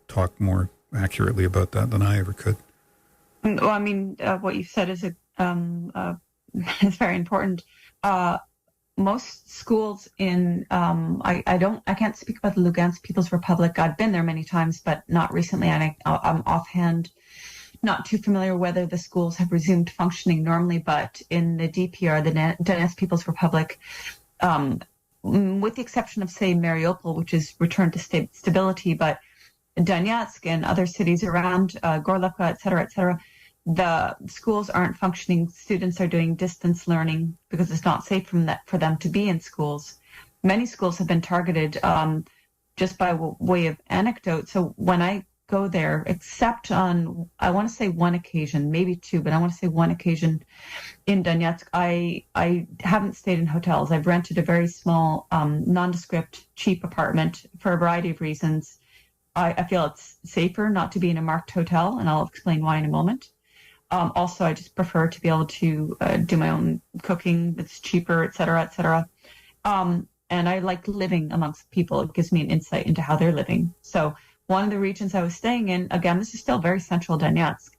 talk more accurately about that than I ever could. Well, I mean, what you said is is very important. Most schools in I can't speak about the Lugansk People's Republic. I've been there many times, but not recently. And I'm offhand not too familiar whether the schools have resumed functioning normally. But in the DPR, the Donetsk People's Republic, with the exception of, say, Mariupol, which is returned to stability, but Donetsk and other cities around Gorlovka, et cetera, the schools aren't functioning. Students are doing distance learning because it's not safe for them to be in schools. Many schools have been targeted just by way of anecdote. So when I go there, except on, I want to say one occasion, maybe two, but I want to say one occasion in Donetsk, I haven't stayed in hotels. I've rented a very small, nondescript, cheap apartment for a variety of reasons. I feel it's safer not to be in a marked hotel, and I'll explain why in a moment. Also, I just prefer to be able to do my own cooking. It's cheaper, et cetera. And I like living amongst people. It gives me an insight into how they're living. So one of the regions I was staying in, again, this is still very central Donetsk.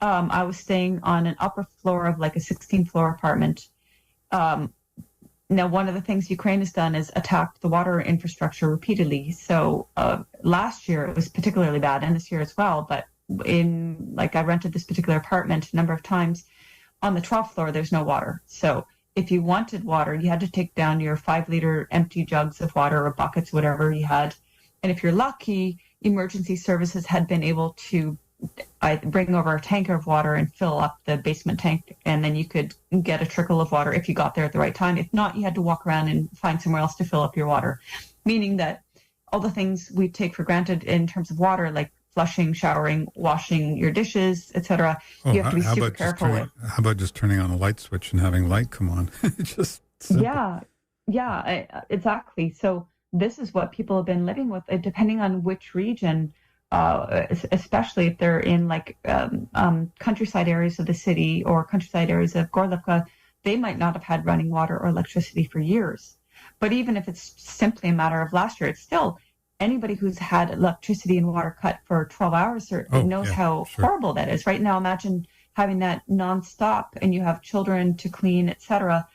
I was staying on an upper floor of like a 16-floor apartment. Now, one of the things Ukraine has done is attacked the water infrastructure repeatedly. So last year it was particularly bad, and this year as well. But I rented this particular apartment a number of times. On the 12th floor, there's no water. So if you wanted water, you had to take down your 5-liter empty jugs of water or buckets, whatever you had. And if you're lucky, emergency services had been able to bring over a tanker of water and fill up the basement tank, and then you could get a trickle of water if you got there at the right time. If not, you had to walk around and find somewhere else to fill up your water, meaning that all the things we take for granted in terms of water, like flushing, showering, washing your dishes, etc., you have to be super careful with. How about just turning on a light switch and having light come on? Just simple. Yeah, exactly. So this is what people have been living with, depending on which region, especially if they're in like countryside areas of the city or countryside areas of Gorlivka, they might not have had running water or electricity for years. But even if it's simply a matter of last year, it's still anybody who's had electricity and water cut for 12 hours knows how horrible that is. Right now, imagine having that nonstop and you have children to clean, etc.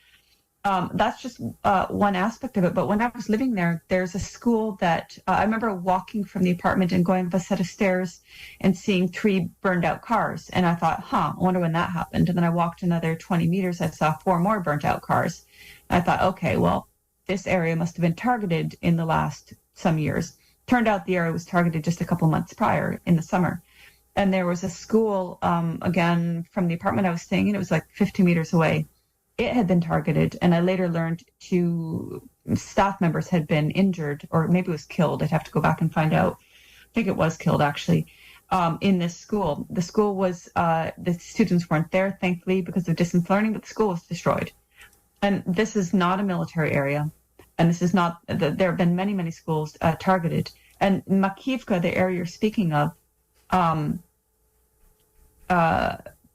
That's just one aspect of it. But when I was living there, there's a school that I remember walking from the apartment and going up a set of stairs and seeing 3 burned out cars. And I thought, I wonder when that happened. And then I walked another 20 meters. I saw 4 more burnt out cars. And I thought, okay, well, this area must have been targeted in the last some years. Turned out the area was targeted just a couple months prior in the summer. And there was a school, again, from the apartment I was staying in. It was like 50 meters away. It had been targeted, and I later learned 2 staff members had been injured, or maybe it was killed. I'd have to go back and find out. I think it was killed, actually, in this school. The school was, the students weren't there, thankfully, because of distance learning, but the school was destroyed. And this is not a military area, and this is not, there have been many, many schools targeted. And Makivka, the area you're speaking of,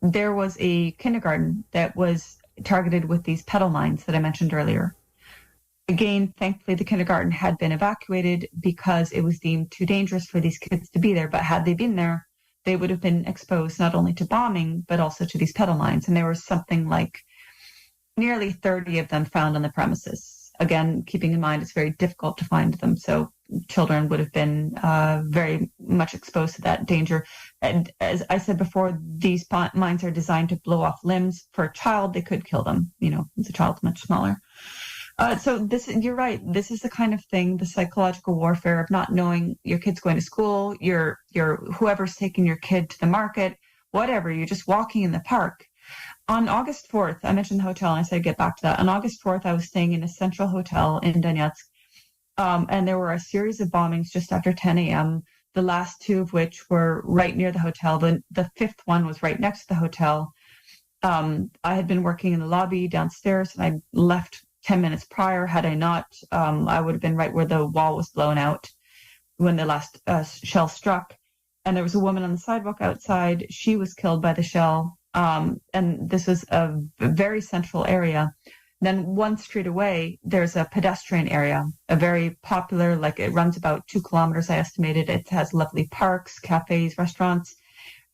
there was a kindergarten that was targeted with these pedal mines that I mentioned earlier. Again, thankfully, the kindergarten had been evacuated because it was deemed too dangerous for these kids to be there. But had they been there, they would have been exposed not only to bombing, but also to these pedal mines. And there was something like nearly 30 of them found on the premises. Again, keeping in mind, it's very difficult to find them. So children would have been very much exposed to that danger. And as I said before, these mines are designed to blow off limbs. For a child, they could kill them. The child's much smaller. So you're right. This is the kind of thing, the psychological warfare of not knowing your kid's going to school, your whoever's taking your kid to the market, whatever. You're just walking in the park. On August 4th, I mentioned the hotel, and I said get back to that. On August 4th, I was staying in a central hotel in Donetsk. And there were a series of bombings just after 10 a.m., the last 2 of which were right near the hotel. The 5th one was right next to the hotel. I had been working in the lobby downstairs, and I left 10 minutes prior. Had I not, I would have been right where the wall was blown out when the last shell struck. And there was a woman on the sidewalk outside. She was killed by the shell. And this was a very central area. Then 1 street away, there's a pedestrian area, a very popular, it runs about 2 kilometers, I estimated. It has lovely parks, cafes, restaurants.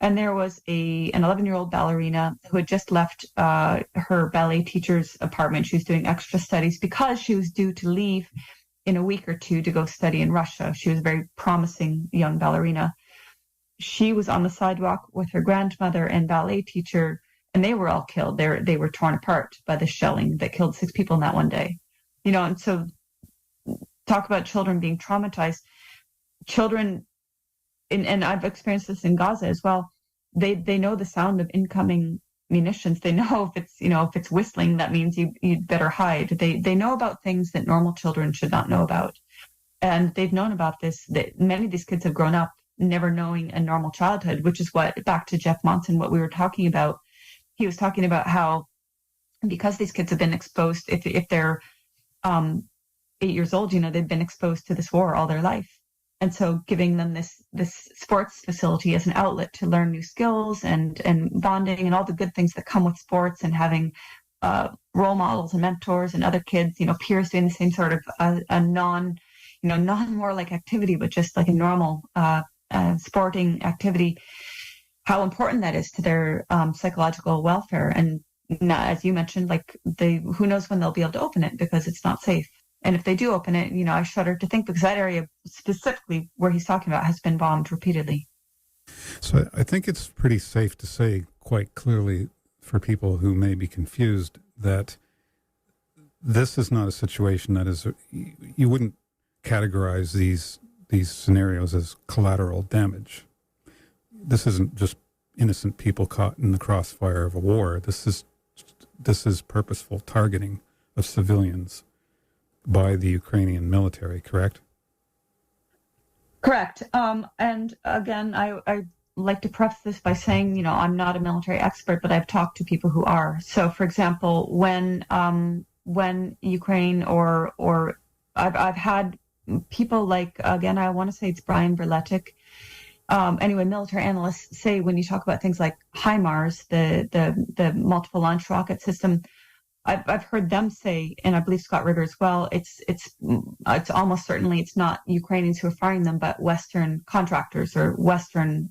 And there was an 11-year-old ballerina who had just left her ballet teacher's apartment. She was doing extra studies because she was due to leave in a week or 2 to go study in Russia. She was a very promising young ballerina. She was on the sidewalk with her grandmother and ballet teacher, and they were all killed. They were torn apart by the shelling that killed 6 people in that one day. And so talk about children being traumatized. Children, and I've experienced this in Gaza as well, they know the sound of incoming munitions. They know if it's whistling, that means you'd better hide. They know about things that normal children should not know about. And they've known about this. Many of these kids have grown up never knowing a normal childhood, which is back to Jeff Monson, what we were talking about. He was talking about how, because these kids have been exposed, if they're 8 years old, they've been exposed to this war all their life. And so giving them this sports facility as an outlet to learn new skills and bonding and all the good things that come with sports, and having role models and mentors and other kids, peers doing the same sort of a non-warlike activity, but just like a normal sporting activity, how important that is to their psychological welfare. And as you mentioned, who knows when they'll be able to open it because it's not safe. And if they do open it, I shudder to think, because that area specifically where he's talking about has been bombed repeatedly. So I think it's pretty safe to say quite clearly for people who may be confused that this is not a situation that is, you wouldn't categorize these scenarios as collateral damage. This isn't just innocent people caught in the crossfire of a war. This is purposeful targeting of civilians by the Ukrainian military, correct? Correct. And again, I like to preface this by saying, I'm not a military expert, but I've talked to people who are. So, for example, when Ukraine or I've had people like, again, I want to say it's Brian Berletic. Anyway, military analysts say when you talk about things like HIMARS, the multiple launch rocket system, I've heard them say, and I believe Scott Ritter as well, it's almost certainly it's not Ukrainians who are firing them, but Western contractors or Western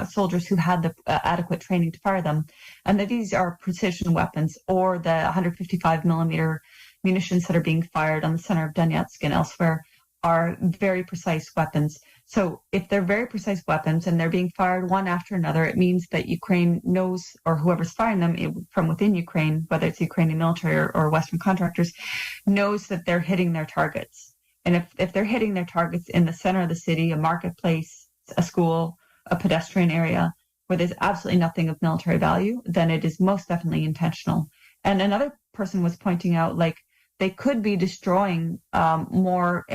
soldiers who had the adequate training to fire them, and that these are precision weapons, or the 155 millimeter munitions that are being fired on the center of Donetsk and elsewhere are very precise weapons. So if they're very precise weapons and they're being fired one after another, it means that Ukraine knows, or whoever's firing them from within Ukraine, whether it's Ukrainian military or Western contractors, knows that they're hitting their targets. And if they're hitting their targets in the center of the city, a marketplace, a school, a pedestrian area, where there's absolutely nothing of military value, then it is most definitely intentional. And another person was pointing out, like, they could be destroying more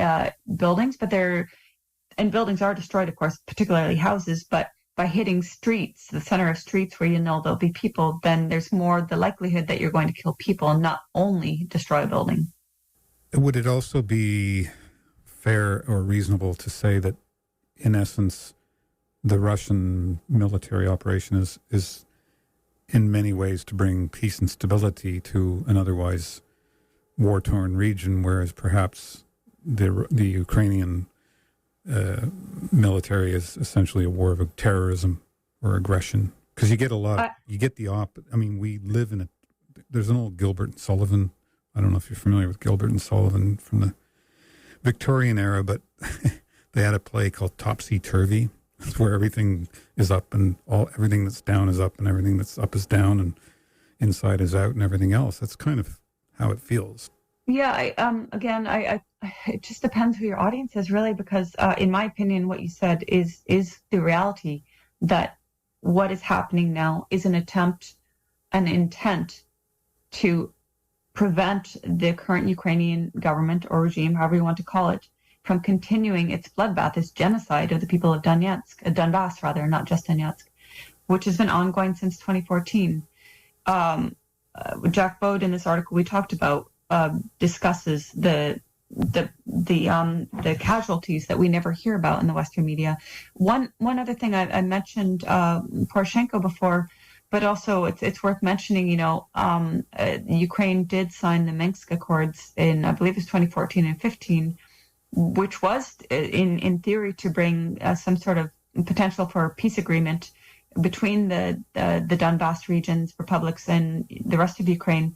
buildings, but and buildings are destroyed, of course, particularly houses, but by hitting streets, the center of streets where you know there'll be people, then there's more the likelihood that you're going to kill people and not only destroy a building. Would it also be fair or reasonable to say that, in essence, the Russian military operation is in many ways to bring peace and stability to an otherwise war-torn region, whereas perhaps the Ukrainian military is essentially a war of terrorism or aggression? Because you get a lot, you get the I mean, we live in there's an old Gilbert and Sullivan. I don't know if you're familiar with Gilbert and Sullivan from the Victorian era, but they had a play called Topsy Turvy. It's where everything is up and everything that's down is up and everything that's up is down and inside is out and everything else. That's kind of how it feels. Yeah, it just depends who your audience is, really, because in my opinion, what you said is the reality, that what is happening now is an intent to prevent the current Ukrainian government or regime, however you want to call it, from continuing its bloodbath, its genocide of the people of Donbass rather, not just Donetsk, which has been ongoing since 2014. Jack Bode, in this article we talked about, discusses the casualties that we never hear about in the Western media. One other thing, I mentioned Poroshenko before, but also it's worth mentioning. Ukraine did sign the Minsk Accords in, I believe, it's 2014 and 15, which was in theory to bring some sort of potential for a peace agreement between the Donbass regions, republics, and the rest of Ukraine.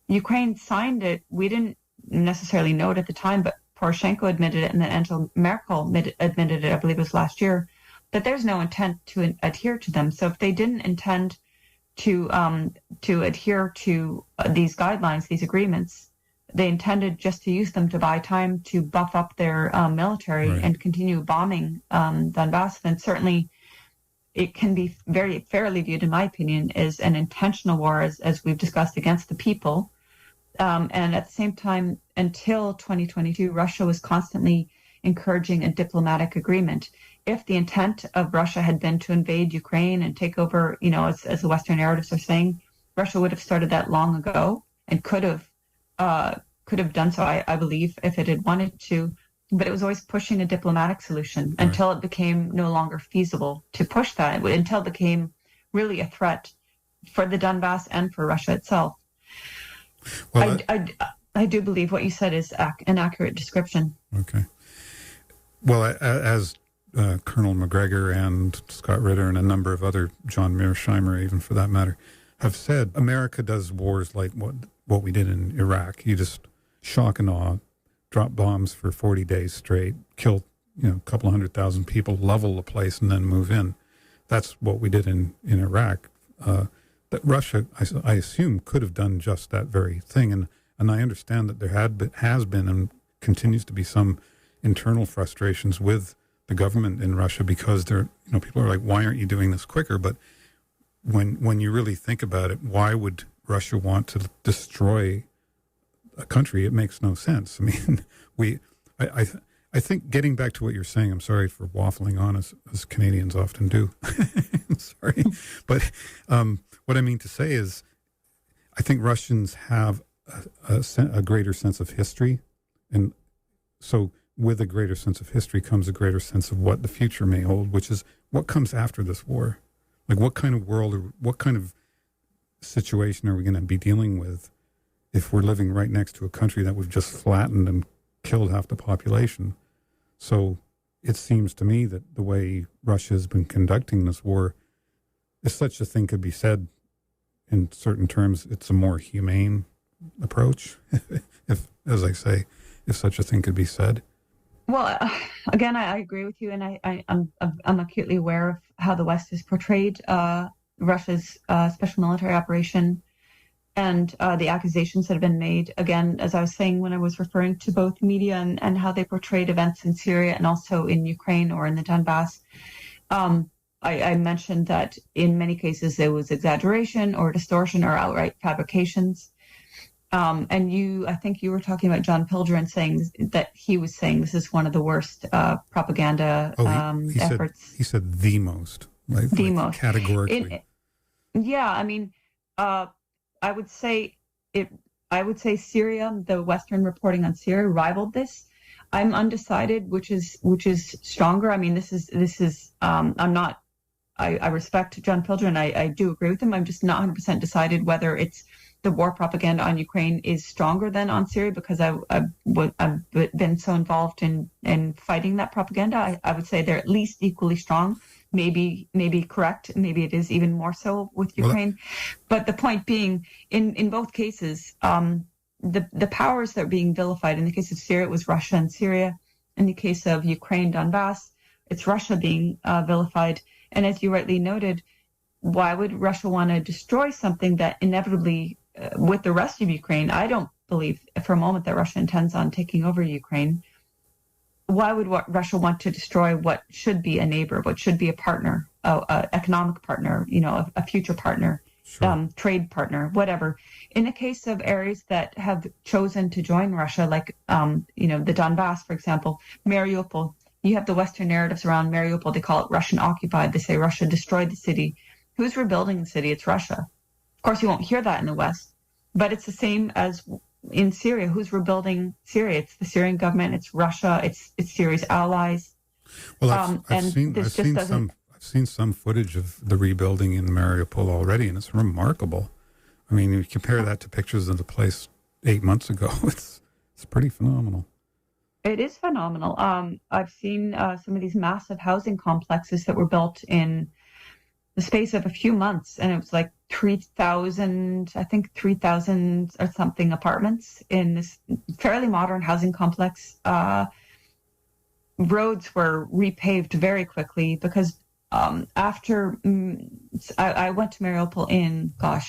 Ukraine signed it. We didn't necessarily know it at the time, but Poroshenko admitted it, and then Angela Merkel admitted it, I believe it was last year, that there's no intent to adhere to them. So if they didn't intend to adhere to these guidelines, these agreements, they intended just to use them to buy time to buff up their military and continue bombing Donbass, then certainly it can be very fairly viewed, in my opinion, as an intentional war, as we've discussed, against the people. And at the same time, until 2022, Russia was constantly encouraging a diplomatic agreement. If the intent of Russia had been to invade Ukraine and take over, as the Western narratives are saying, Russia would have started that long ago and could have done so, I believe, if it had wanted to. But it was always pushing a diplomatic solution until it became no longer feasible to push that, until it became really a threat for the Donbass and for Russia itself. Well, I do believe what you said is an accurate description. Okay. Well, as Colonel McGregor and Scott Ritter and a number of other, John Mearsheimer even for that matter, have said, America does wars like what we did in Iraq. You just shock and awe, drop bombs for 40 days straight, kill a couple of 100,000 people, level the place, and then move in. That's what we did in Iraq. That Russia, I assume, could have done just that very thing. And I understand that there has been and continues to be some internal frustrations with the government in Russia because people are like, why aren't you doing this quicker? But when you really think about it, why would Russia want to destroy a country? It makes no sense. I mean, I think, getting back to what you're saying, I'm sorry for waffling on as Canadians often do. I'm sorry. But what I mean to say is I think Russians have a greater sense of history. And so with a greater sense of history comes a greater sense of what the future may hold, which is what comes after this war. Like, what kind of world or what kind of situation are we going to be dealing with if we're living right next to a country that we've just flattened and killed half the population? So it seems to me that the way Russia has been conducting this war, if such a thing could be said in certain terms, it's a more humane approach, if, as I say, if such a thing could be said. Well, again, I agree with you, and I'm acutely aware of how the West has portrayed Russia's special military operation and the accusations that have been made. Again, as I was saying when I was referring to both media and how they portrayed events in Syria and also in Ukraine or in the Donbass, I mentioned that in many cases there was exaggeration or distortion or outright fabrications. And I think you were talking about John Pilger and saying that he was saying this is one of the worst propaganda efforts. He said the most, right? The most. Categorically. I mean, I would say Syria, the Western reporting on Syria rivaled this. I'm undecided which is stronger. I mean, this is I respect John Pilger and I do agree with him. I'm just not 100% decided whether it's the war propaganda on Ukraine is stronger than on Syria, because I've been so involved in fighting that propaganda. I would say they're at least equally strong. Maybe correct. Maybe it is even more so with Ukraine. But the point being, in both cases, the powers that are being vilified, in the case of Syria, it was Russia and Syria. In the case of Ukraine, Donbass, it's Russia being vilified. And as you rightly noted, why would Russia want to destroy something that inevitably, with the rest of Ukraine, I don't believe for a moment that Russia intends on taking over Ukraine. Why would Russia want to destroy what should be a neighbor, what should be a partner, an economic partner, a future partner, sure. Trade partner, whatever? In the case of areas that have chosen to join Russia, like, the Donbass, for example, Mariupol, you have the Western narratives around Mariupol. They call it Russian occupied. They say Russia destroyed the city. Who's rebuilding the city? It's Russia. Of course, you won't hear that in the West, but it's the same as in Syria. Who's rebuilding Syria? It's the Syrian government. It's Russia. It's Syria's allies. Well, I've seen some footage of the rebuilding in Mariupol already, and it's remarkable. I mean, you compare that to pictures of the place 8 months ago. It's pretty phenomenal. It is phenomenal. I've seen some of these massive housing complexes that were built in the space of a few months, and it was like 3,000 or something apartments in this fairly modern housing complex. Roads were repaved very quickly because after I went to Mariupol in, I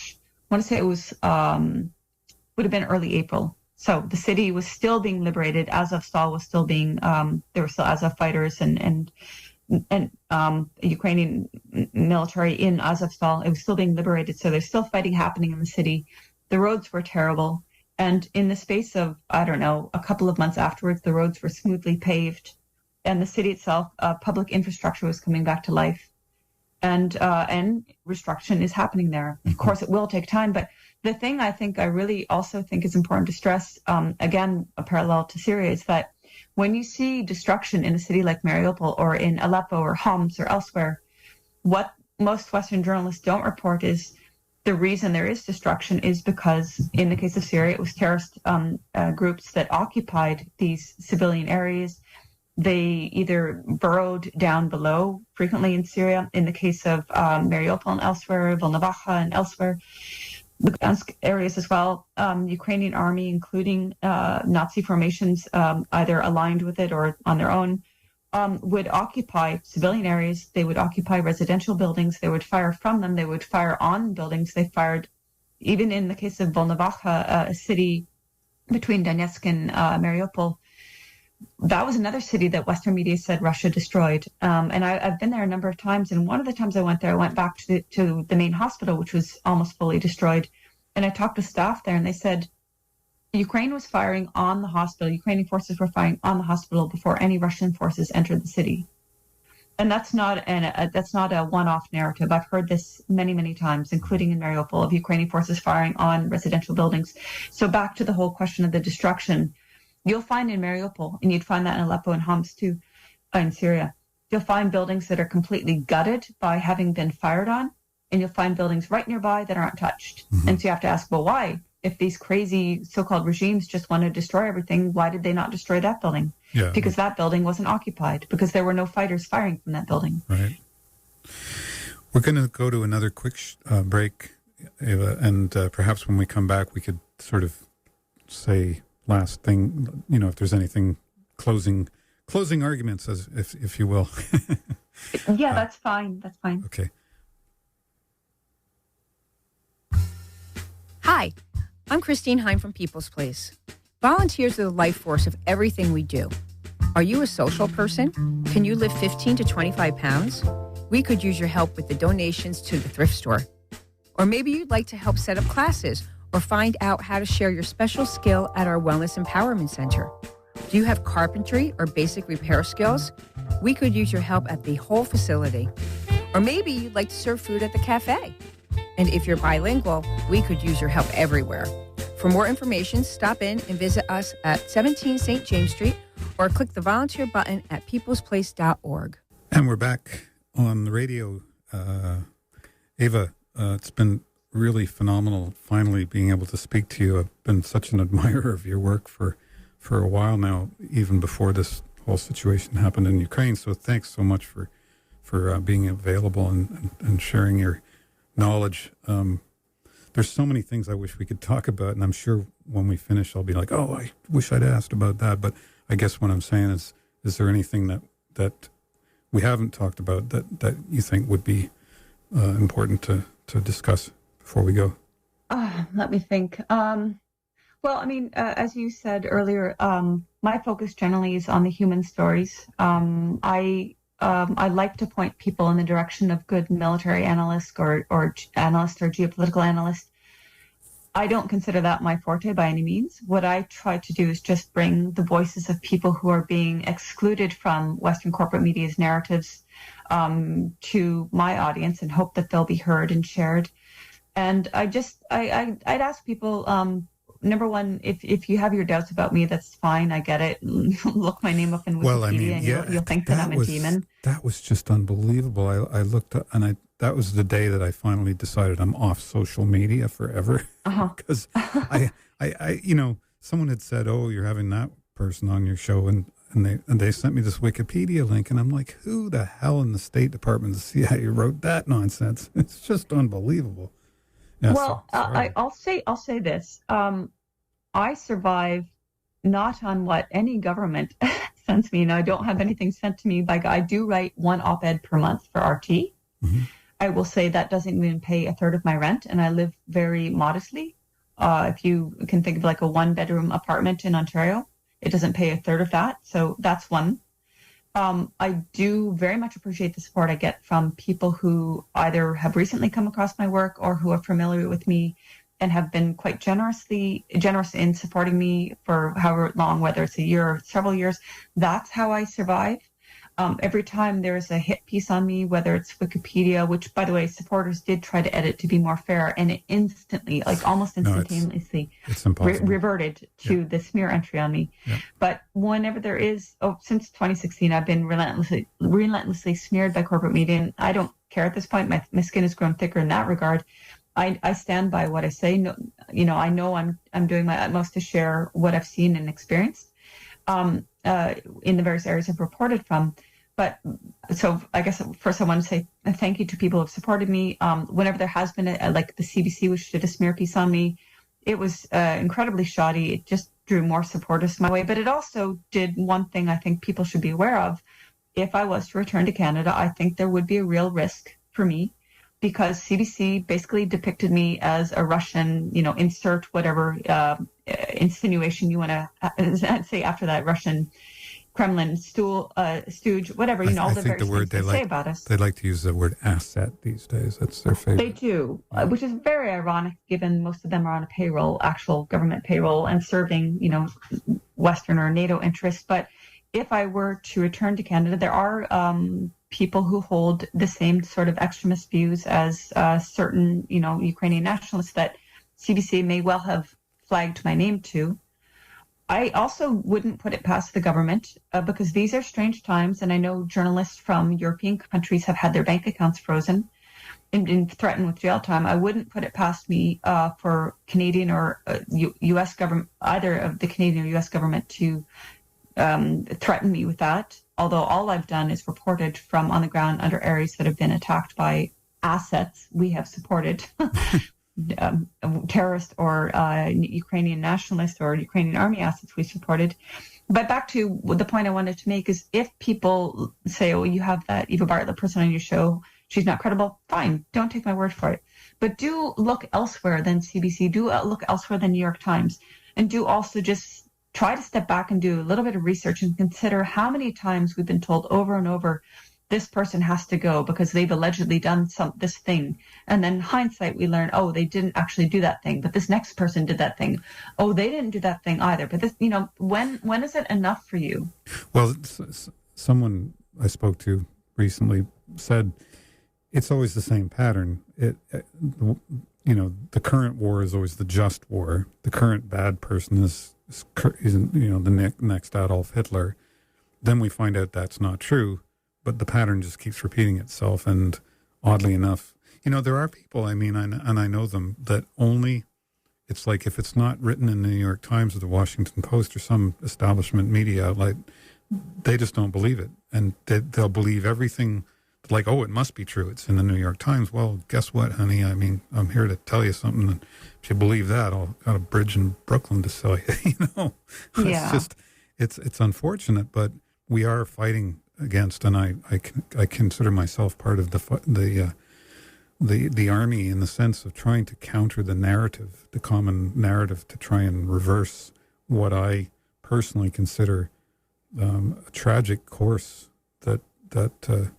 want to say it was would have been early April. So the city was still being liberated. Azovstal was still being there were still Azov fighters and Ukrainian military in Azovstal. It was still being liberated. So there's still fighting happening in the city. The roads were terrible. And in the space of, I don't know, a couple of months afterwards, the roads were smoothly paved. And the city itself, public infrastructure was coming back to life. And reconstruction is happening there. Of course, it will take time. But the thing I really also think is important to stress, again, a parallel to Syria, is that when you see destruction in a city like Mariupol or in Aleppo or Homs or elsewhere, what most Western journalists don't report is the reason there is destruction is because in the case of Syria, it was terrorist groups that occupied these civilian areas. They either burrowed down below, frequently in Syria, in the case of Mariupol and elsewhere, Volnovakha and elsewhere, Lugansk areas as well. Ukrainian army, including Nazi formations, either aligned with it or on their own, would occupy civilian areas. They would occupy residential buildings. They would fire from them. They would fire on buildings. They fired, even in the case of Volnovakha, a city between Donetsk and Mariupol. That was another city that Western media said Russia destroyed. And I've been there a number of times. And one of the times I went there, I went back to the main hospital, which was almost fully destroyed. And I talked to staff there, and they said Ukraine was firing on the hospital. Ukrainian forces were firing on the hospital before any Russian forces entered the city. And that's not a one-off narrative. I've heard this many, many times, including in Mariupol, of Ukrainian forces firing on residential buildings. So back to the whole question of the destruction. You'll find in Mariupol, and you'd find that in Aleppo and Homs too, in Syria. You'll find buildings that are completely gutted by having been fired on, and you'll find buildings right nearby that aren't touched. And so you have to ask, well, why? If these crazy so-called regimes just want to destroy everything, why did they not destroy that building? Yeah. Because that building wasn't occupied, because there were no fighters firing from that building. Right. We're going to go to another quick break, Ava, and perhaps when we come back, we could sort of say last thing, if there's anything closing arguments, as if you will. Yeah, that's fine. That's fine. Okay. Hi, I'm Christine Heim from People's Place. Volunteers are the life force of everything we do. Are you a social person? Can you lift 15 to 25 pounds? We could use your help with the donations to the thrift store. Or maybe you'd like to help set up classes or find out how to share your special skill at our Wellness Empowerment Center. Do you have carpentry or basic repair skills? We could use your help at the whole facility. Or maybe you'd like to serve food at the cafe. And if you're bilingual, we could use your help everywhere. For more information, stop in and visit us at 17 St. James Street or click the volunteer button at peoplesplace.org. And we're back on the radio. Ava, it's been really phenomenal finally being able to speak to you. I've been such an admirer of your work for a while now, even before this whole situation happened in Ukraine. So thanks so much for being available and sharing your knowledge. There's so many things I wish we could talk about, and I'm sure when we finish, I'll be like, oh, I wish I'd asked about that. But I guess what I'm saying is there anything that we haven't talked about that you think would be important to discuss before we go? Let me think. Well, I mean, as you said earlier, my focus generally is on the human stories. I like to point people in the direction of good military analysts or analysts or geopolitical analysts. I don't consider that my forte by any means. What I try to do is just bring the voices of people who are being excluded from Western corporate media's narratives to my audience and hope that they'll be heard and shared. And I'd ask people, number one, if you have your doubts about me, that's fine. I get it. Look my name up in Wikipedia, and you'll think that I'm a demon. That was just unbelievable. I looked up, and that was the day that I finally decided I'm off social media forever. Because I someone had said, "Oh, you're having that person on your show," and they sent me this Wikipedia link, and I'm like, "Who the hell in the State Department, the CIA, wrote that nonsense?" It's just unbelievable. Yeah, well, I'll say this. I survive not on what any government sends me. Now, I don't have anything sent to me I do write one op-ed per month for RT. Mm-hmm. I will say that doesn't even pay a third of my rent, and I live very modestly. If you can think of like a one-bedroom apartment in Ontario, it doesn't pay a third of that. So that's one. I do very much appreciate the support I get from people who either have recently come across my work or who are familiar with me and have been quite generous in supporting me for however long, whether it's a year or several years. That's how I survive. Every time there's a hit piece on me, whether it's Wikipedia, which, by the way, supporters did try to edit to be more fair, and it instantly, almost instantaneously, it's impossible. Reverted to the smear entry on me. Yeah. But whenever there is, since 2016, I've been relentlessly smeared by corporate media, and I don't care at this point. My skin has grown thicker in that regard. I stand by what I say. No, I know I'm doing my utmost to share what I've seen and experienced in the various areas I've reported from. But so I guess first I want to say thank you to people who have supported me. Whenever there has been like the CBC, which did a smear piece on me, it was incredibly shoddy. It just drew more supporters my way. But it also did one thing I think people should be aware of. If I was to return to Canada, I think there would be a real risk for me because CBC basically depicted me as a Russian, insert whatever insinuation you want to say after that, Russian Kremlin stooge, whatever, all the various things they say about us. They like to use the word asset these days. That's their favorite. They do, which is very ironic given most of them are on a payroll, actual government payroll, and serving, Western or NATO interests. But if I were to return to Canada, there are people who hold the same sort of extremist views as certain, Ukrainian nationalists that CBC may well have flagged my name to. I also wouldn't put it past the government because these are strange times, and I know journalists from European countries have had their bank accounts frozen and threatened with jail time. I wouldn't put it past me for Canadian or U.S. government, either of the Canadian or U.S. government, to threaten me with that. Although all I've done is reported from on the ground under areas that have been attacked by assets we have supported. Terrorist or Ukrainian nationalist or Ukrainian army assets we supported. But back to the point I wanted to make is if people say, oh, you have that Eva Bartlett person on your show, she's not credible, fine, don't take my word for it. But do look elsewhere than CBC, do look elsewhere than New York Times, and do also just try to step back and do a little bit of research and consider how many times we've been told over and over this person has to go because they've allegedly done this thing. And then in hindsight, we learn, oh, they didn't actually do that thing, but this next person did that thing. Oh, they didn't do that thing either. But this, when is it enough for you? Well, someone I spoke to recently said it's always the same pattern. The current war is always the just war. The current bad person is the next Adolf Hitler. Then we find out that's not true. But the pattern just keeps repeating itself. And oddly enough, there are people, I know them, that only, it's like if it's not written in the New York Times or the Washington Post or some establishment media outlet, they just don't believe it. And they'll believe everything like, oh, it must be true. It's in the New York Times. Well, guess what, honey? I'm here to tell you something. And if you believe that, I've got a bridge in Brooklyn to sell you. Yeah. It's just, it's unfortunate, but we are fighting against, and I consider myself part of the army in the sense of trying to counter the narrative, the common narrative, to try and reverse what I personally consider a tragic course that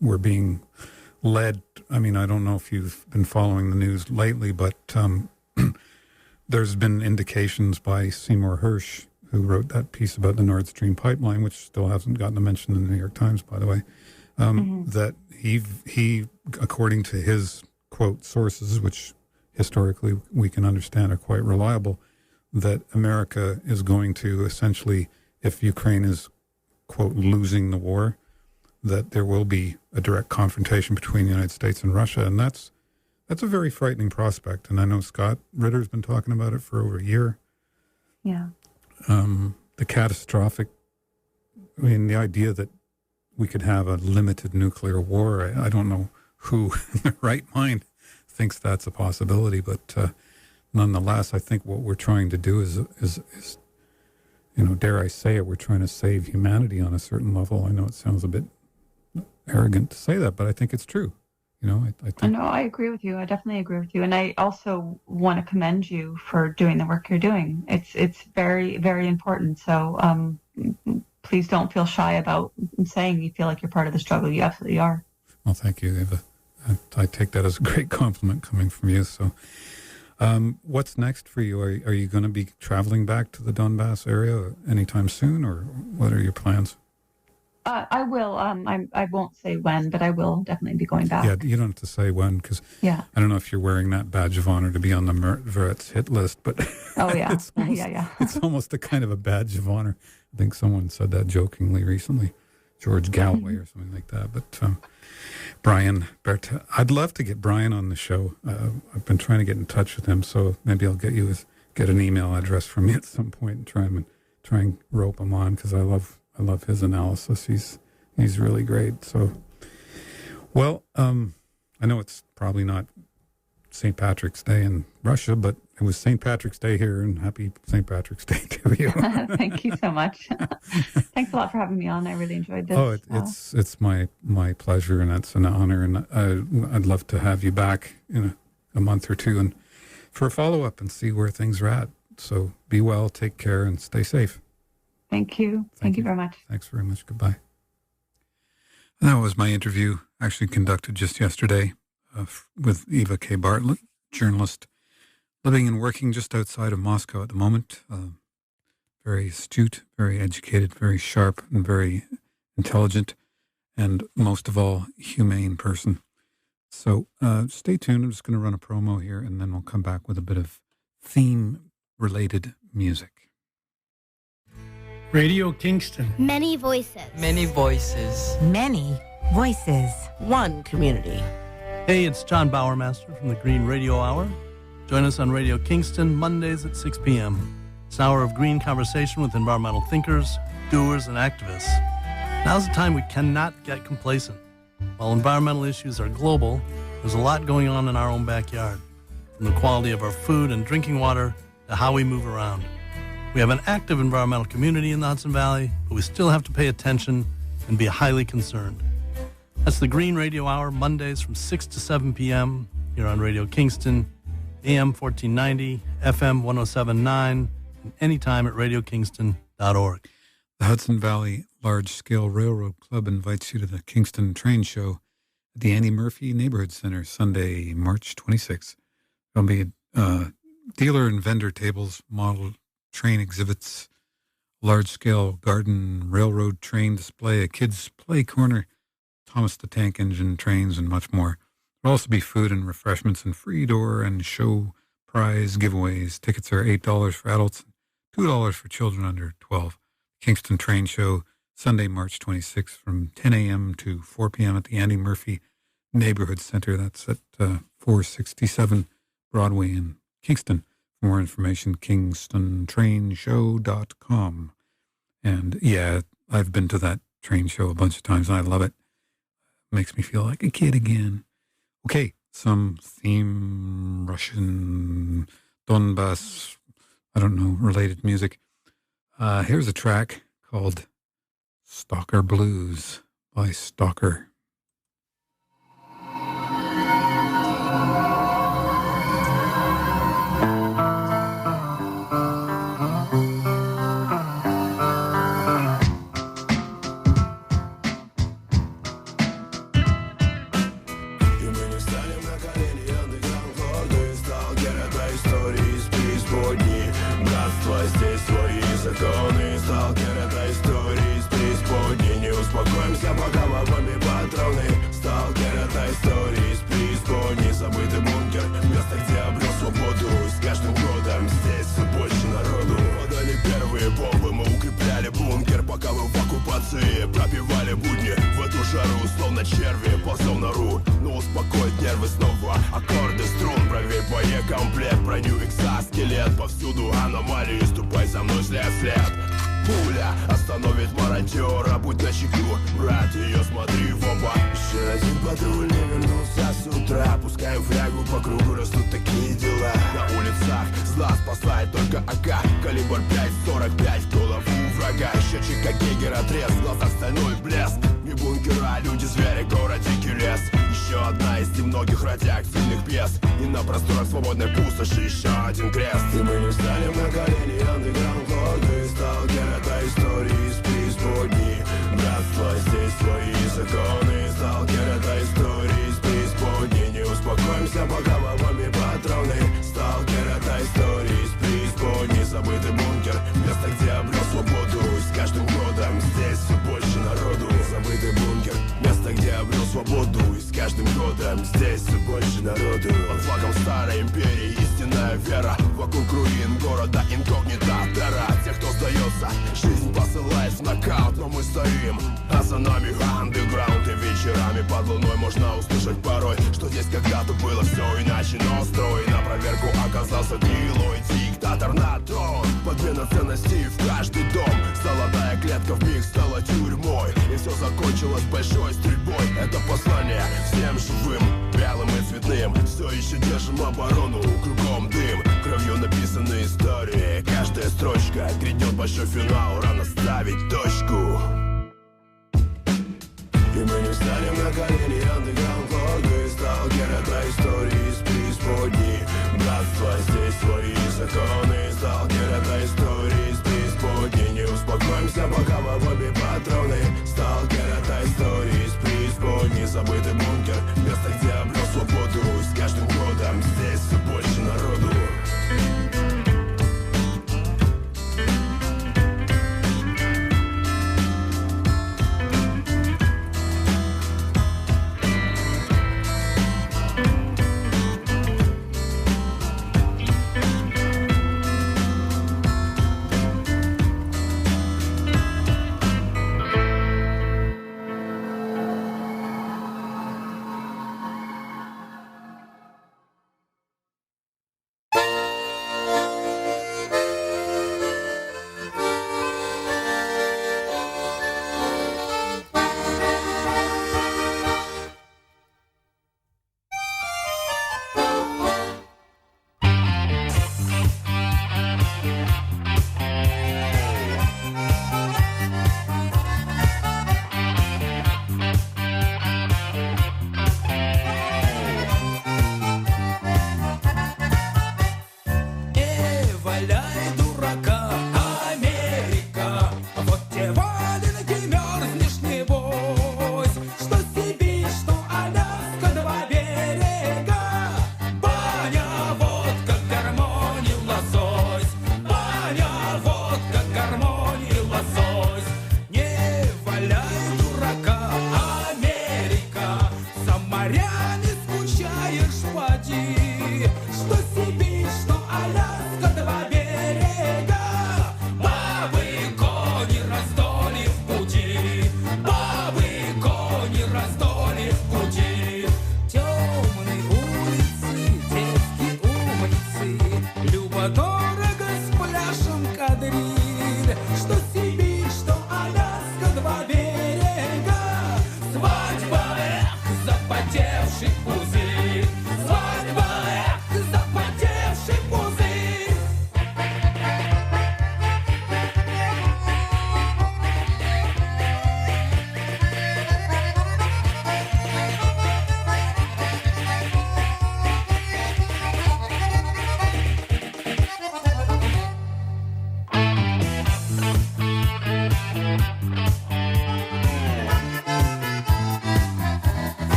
we're being led. I don't know if you've been following the news lately, but there's been indications by Seymour Hersh, who wrote that piece about the Nord Stream pipeline, which still hasn't gotten a mention in the New York Times, by the way, that he, according to his, quote, sources, which historically we can understand are quite reliable, that America is going to essentially, if Ukraine is, quote, losing the war, that there will be a direct confrontation between the United States and Russia. And that's a very frightening prospect. And I know Scott Ritter's been talking about it for over a year. Yeah. The catastrophic, the idea that we could have a limited nuclear war, I don't know who in their right mind thinks that's a possibility, but nonetheless, I think what we're trying to do is dare I say it, we're trying to save humanity on a certain level. I know it sounds a bit arrogant to say that, but I think it's true. I think. No, I agree with you. I definitely agree with you. And I also want to commend you for doing the work you're doing. It's very, very important. So please don't feel shy about saying you feel like you're part of the struggle. You absolutely are. Well, thank you, Eva. I take that as a great compliment coming from you. So what's next for you? Are you going to be traveling back to the Donbass area anytime soon, or what are your plans? I will. I won't say when, but I will definitely be going back. Yeah, you don't have to say when, because I don't know if you're wearing that badge of honor to be on the Murtveret's hit list, but oh yeah, it's almost, it's almost a kind of a badge of honor. I think someone said that jokingly recently, George Galloway or something like that. But Brian Bartlett, I'd love to get Brian on the show. I've been trying to get in touch with him, so maybe I'll get an email address from you at some point and try and rope him on, because I love his analysis. He's really great. So, well, I know it's probably not St. Patrick's Day in Russia, but it was St. Patrick's Day here, and happy St. Patrick's Day to you. Thank you so much. Thanks a lot for having me on. I really enjoyed this. Oh, it's my pleasure, and it's an honor, and I'd love to have you back in a month or two and for a follow-up and see where things are at. So be well, take care, and stay safe. Thank you. Thank you very much. Thanks very much. Goodbye. And that was my interview, actually conducted just yesterday with Eva K. Bartlett, journalist living and working just outside of Moscow at the moment. Very astute, very educated, very sharp, and very intelligent, and most of all, humane person. So stay tuned. I'm just going to run a promo here, and then we'll come back with a bit of theme-related music. Radio Kingston. Many voices. Many voices. Many voices. One community. Hey, it's John Bowermaster from the Green Radio Hour. Join us on Radio Kingston Mondays at 6 p.m. It's an hour of green conversation with environmental thinkers, doers, and activists. Now's the time we cannot get complacent. While environmental issues are global, there's a lot going on in our own backyard, from the quality of our food and drinking water to how we move around. We have an active environmental community in the Hudson Valley, but we still have to pay attention and be highly concerned. That's the Green Radio Hour, Mondays from 6 to 7 p.m. here on Radio Kingston, AM 1490, FM 1079, and anytime at radiokingston.org. The Hudson Valley Large-Scale Railroad Club invites you to the Kingston Train Show at the Annie Murphy Neighborhood Center, Sunday, March 26th. There'll be dealer and vendor tables, model train exhibits, large-scale garden railroad train display, a kids' play corner, Thomas the Tank Engine trains, and much more. There'll also be food and refreshments and free door and show prize giveaways. Tickets are $8 for adults and $2 for children under 12. Kingston Train Show, Sunday, March 26th from 10 a.m. to 4 p.m. at the Annie Murphy Neighborhood Center. That's at 467 Broadway in Kingston. For more information, kingstontrainshow.com. And yeah, I've been to that train show a bunch of times and I love it. Makes me feel like a kid again. Okay, some theme Russian Donbass, I don't know, related music. Here's a track called Stalker Blues by Stalker. Законы, сталкер, это истории из преисподней. Не успокоимся, пока ломами патроны. Сталкер, это истории из преисподней. Забытый бункер, место, где обрел свободу. И с каждым годом здесь все больше народу. Подали первые бомбы, мы укрепляли бункер. Пока вы в оккупации пропивали будни. В эту жару, словно черви, ползем в нору. Но успокоить нервы снова, аккорды струн. Проверь боекомплект, броню экзоскелет. Повсюду аномалии, ступай за мной след в след. Пуля остановит мародера, будь начеку, брат, ее смотри в оба. Еще один патруль не вернулся с утра. Пускаем флягу по кругу, растут такие дела. На улицах зла спасает только АК. Калибр 5,45 в голову врага. Счетчик как Гейгер отрез, в глазах стальной блеск. Не бункера, люди-звери, город дикий лес. Еще одна из немногих радиоактивных пьес. И на просторах свободной пустоши еще один крест. И мы не встанем на колени, андеграунд лорды. Сталкер, это истории из преисподней. Братство, здесь свои законы. Сталкер, это истории из преисподней. Не успокоимся, пока ломами патроны. Сталкер, это истории из преисподней. Забытый бункер, место, где обрел свободу. И с каждым годом здесь все больше народу. Забытый бункер, место, где обрел свободу. И с каждым годом здесь все больше народу. Под флагом старой империи истинная вера. Вокруг руин города инкогнито терра. Тех, кто сдается, жизнь посылает в нокаут. Но мы стоим, а за нами андеграунд. И вечерами под луной можно услышать порой, что здесь когда-то было все иначе. Но строй на проверку оказался гнилой диктатор на трон. Подмена ценностей в каждый дом. Золотая клетка вмиг стала тюрьмой. И все закончилось большой стрельбой. Это послание всем живым, белым и цветным. Все еще держим оборону, кругом дым. Кровью написаны истории. Каждая строчка грядет большой финал. Рано ставить точку. И мы не встанем на колени, андеграунд лорды. Сталкер, это истории из преисподней. Братство, здесь свои законы. Сталкер, это истории из преисподней. Не успокоимся, пока в обе патроны. Сталкер, это истории из преисподней. Забытый бункер, место, где обрел свободу. И с каждым годом здесь все больше народу.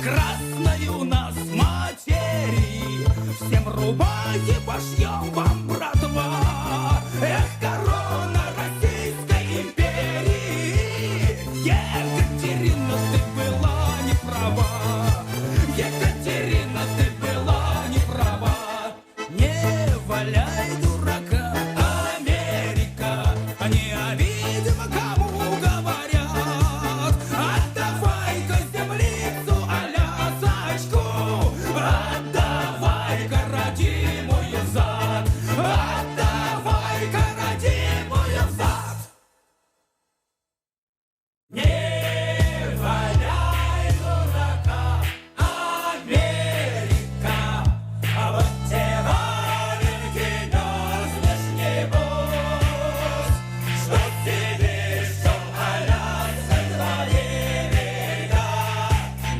красной у нас материи. Всем рубахи пошьем вам, братва. Эх, корона Российской империи. Екатерина, ты была не права. Екатерина, ты была не права. Не валяй дурака, Америка. Не обидим, кому говорят. Отдавай-ка землицу, Алясочку. Отдавай-ка родимую взад. Отдавай-ка родимую взад. Не валяй дурака, Америка. А вот те валенки мерзнешь, небось. Что Сибирь, что Аляска, два берега.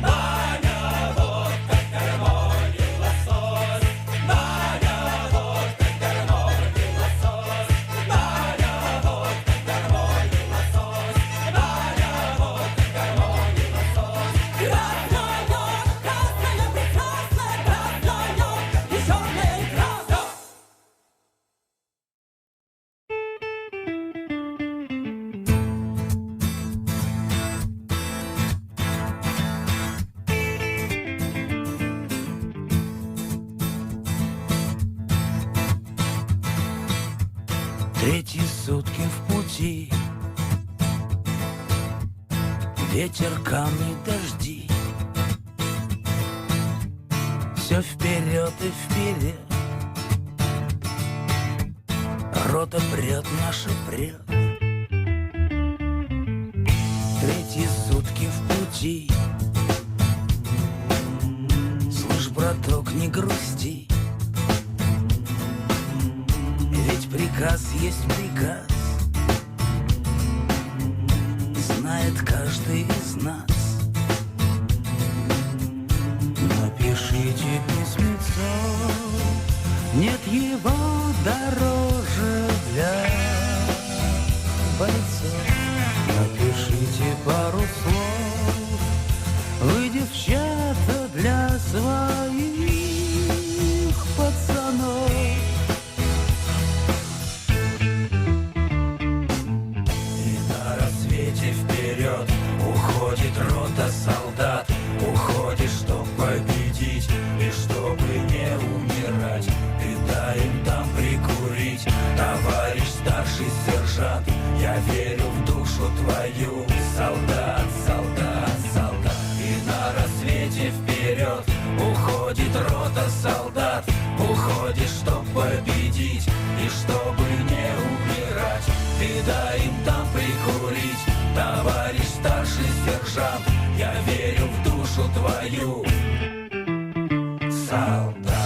Баня, водка, гармония, лосось. Баня, водка, гармония, лосось. Баня, водка, гармония, лосось. Баня, водка, гармония, лосось. Красная, красная, прекрасная, красная, и черная, и красная. Третьи сутки в пути. Ветер, камни, дожди. Все вперед и вперед. Рота прет, наша прет. Третьи сутки в пути. Слышь, браток, не грусти. Ведь приказ есть приказ. Знает каждый из нас. Напишите письмецо. Нет его дороже для бойцов. Напишите пару слов. Вы, девчата, для своих пацанов. И на рассвете вперед уходит рота солдат. Уходит, чтоб победить и чтобы не умирать. Ты дай им там прикурить, товарищ старший сержант. Я верю в душу твою, солдат, солдат, солдат. И на рассвете вперед уходит рота солдат. Уходит, чтоб победить и чтобы не умирать. Ты дай им там прикурить, товарищ старший сержант. Я верю в душу твою, солдат,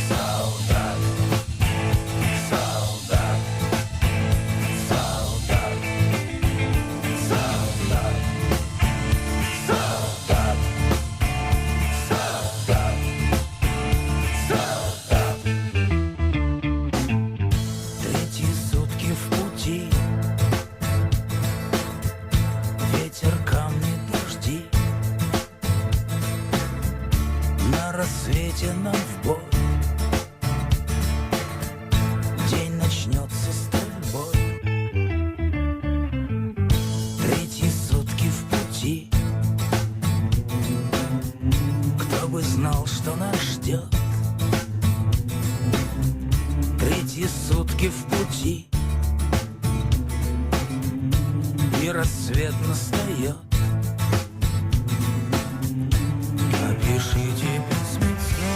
солдат, солдат, солдат, солдат, солдат, солдат, солдат. Третьи сутки в пути. Ветер, камни, дожди. На рассвете нам в бой. День начнется стрельбой. Третьи сутки в пути. Кто бы знал, что нас ждет. Третьи сутки в пути. И рассвет настает. Напишите письмецо,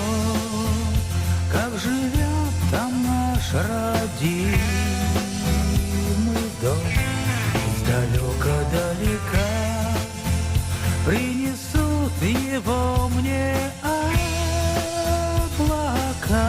как живет там наш родимый дом. Издалека-далека принесут его мне облака.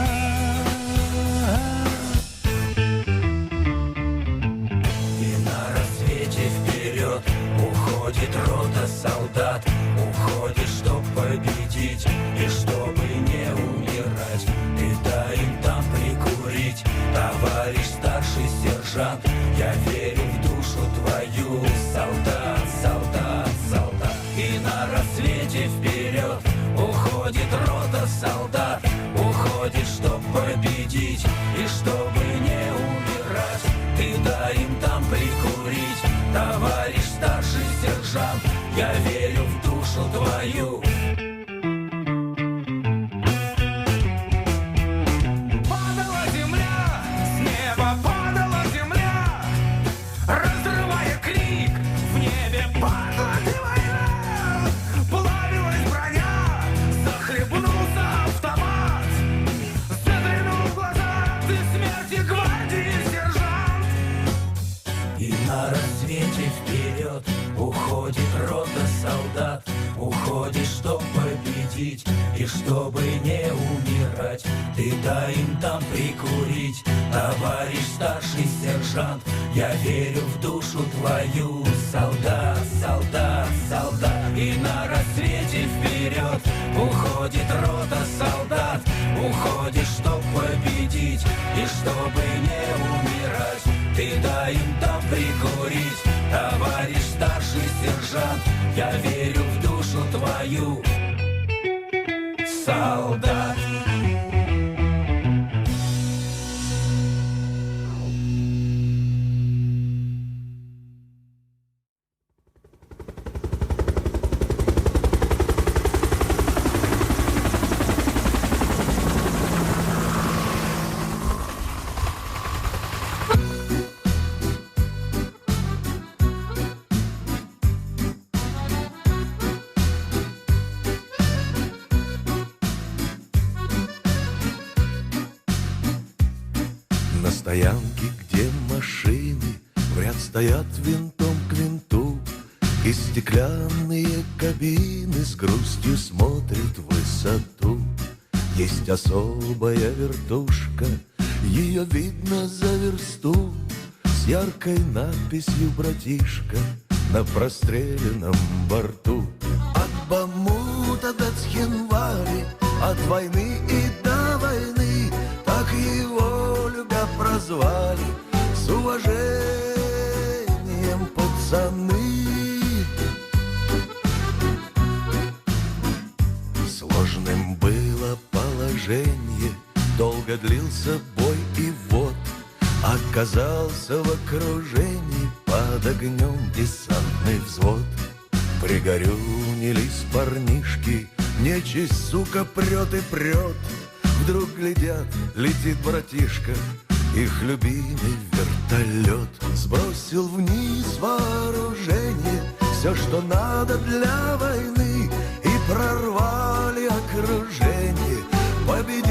И на рассвете вперед уходит рота солдат. Уходит, чтоб победить и чтобы не умирать. Ты дай им там прикурить, товарищ старший сержант. Я верю в душу твою, солдат, солдат, солдат. И на рассвете рассвете вперед уходит рота солдат. Уходит, чтоб победить и чтобы не умирать. Ты дай им там прикурить, товарищ старший сержант. Я верю в душу твою. Падала земля, с неба падала земля, разрывая крик, в небе падала и война. Плавилась броня, захлебнулся автомат, заглянул в глаза ты смерти гвардии сержант. И на рассвете вперед уходит рота солдат. Уходит, чтоб победить и чтобы не умирать. Ты дай им там прикурить, товарищ старший сержант. Я верю в душу твою, солдат, солдат, солдат. И на рассвете вперед уходит рота солдат. Уходит, чтоб победить и чтобы не умирать. Ты дай им там прикурить, товарищ старший сержант. Я верю в душу твою, солдат. На стоянке, где машины в ряд стоят винтом к винту, и стеклянные кабины с грустью смотрят в высоту. Есть особая вертушка, ее видно за версту, с яркой надписью «Братишка» на простреленном борту. От Бамута до Цхинвали, от войны и до войны, так его любя прозвали с уважением пацаны. Сложным было положение, долго длился бой, и вот оказался в окружении под огнем десантный взвод. Пригорюнились парнишки, нечисть, сука, прет и прет. Вдруг глядят, летит братишка, их любимый вертолет. Сбросил вниз вооружение, все, что надо для войны, и прорвали окружение. Победили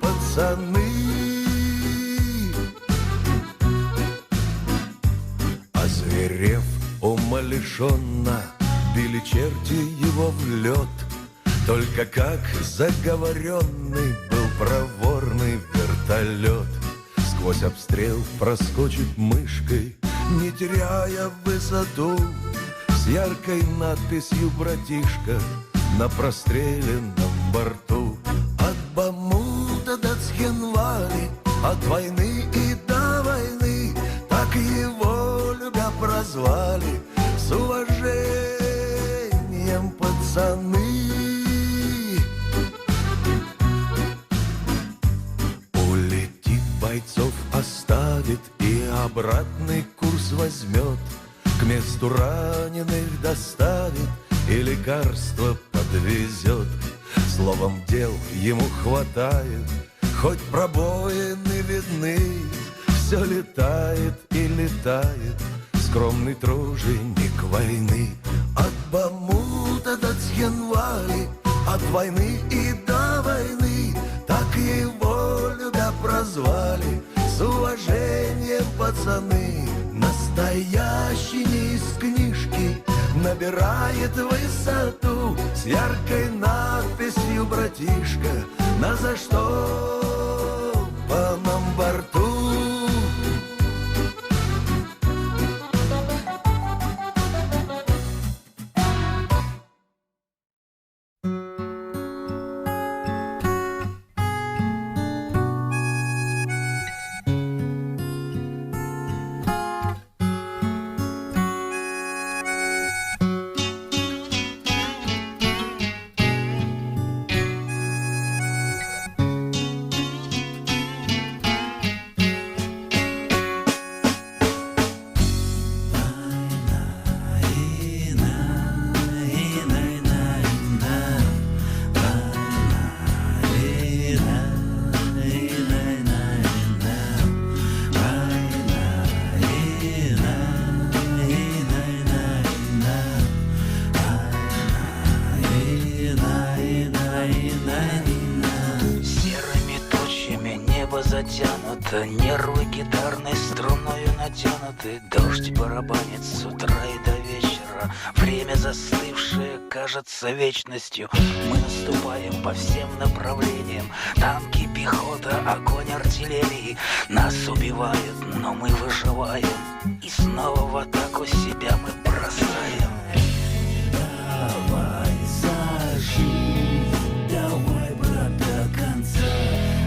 пацаны. Озверев, умалишенно, били черти его в лед. Только как заговоренный был проворный вертолет. Сквозь обстрел проскочит мышкой, не теряя высоту, с яркой надписью «Братишка» на простреленном борту. От Бамута до Цхинвали, от войны и до войны, так его любя прозвали с уважением пацаны. Бойцов оставит и обратный курс возьмет, к месту раненых доставит и лекарства подвезет. Словом, дел ему хватает, хоть пробоины видны. Все летает и летает скромный труженик войны. От Бамута до Цхинвали, от войны и до войны, так его любя прозвали с уважением пацаны. Настоящий не из книжки, набирает высоту, с яркой надписью «Братишка» на заштопанном борту. натянуто, нервы гитарной струною натянуты. Дождь барабанит с утра и до вечера. Время застывшее кажется вечностью. Мы наступаем по всем направлениям. Танки, пехота, огонь артиллерии. Нас убивают, но мы выживаем. И снова в атаку себя мы бросаем. Давай за жизнь, давай, брат, до конца.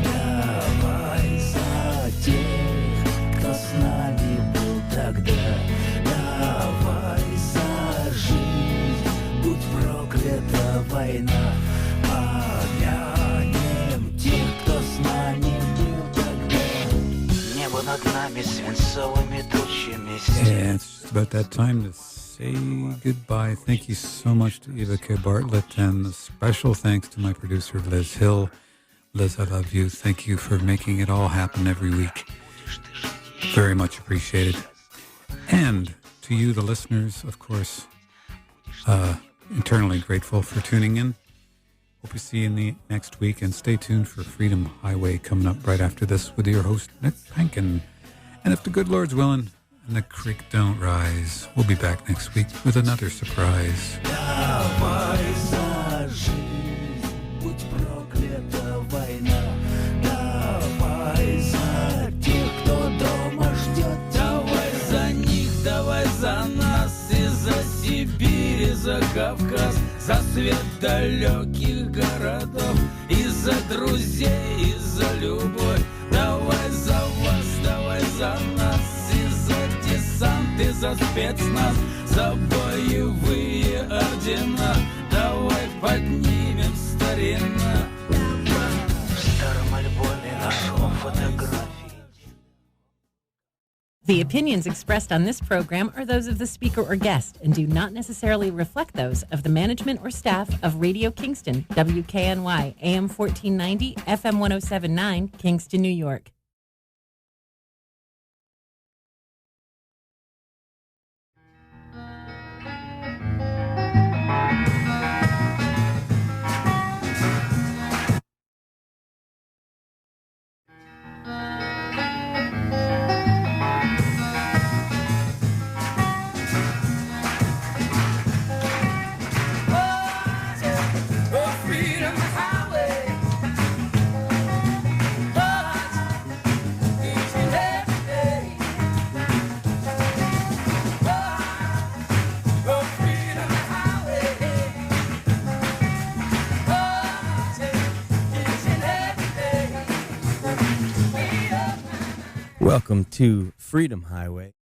Давай за тех, кто с нами был тогда. Давай за жизнь, будь проклята война. Помянем тех, кто с нами был тогда. Небо над нами свинцовыми тучами. Yeah, it's just about that time to say goodbye. Thank you so much to Eva K. Bartlett, and a special thanks to my producer, Liz Hill. Liz, I love you. Thank you for making it all happen every week. Very much appreciated. And to you, the listeners, of course, eternally grateful for tuning in. Hope to see you in the next week, and stay tuned for Freedom Highway coming up right after this with your host, Nick Rankin. And if the good Lord's willing and the creek don't rise, we'll be back next week with another surprise. Давай за жизнь, будь проклята война. Давай за тех, кто дома ждет. Давай за них, давай за нас. И за Сибирь, и за Кавказ. За свет далеких городов. И за друзей, и за любовь. Давай за вас, давай за нас. И за десант, и за спецназ. За боевые ордена. Давай поднимем старина. В старом альбоме нашел фотографии. The opinions expressed on this program are those of the speaker or guest and do not necessarily reflect those of the management or staff of Radio Kingston, WKNY, AM 1490, FM 1079, Kingston, New York. Welcome to Freedom Highway.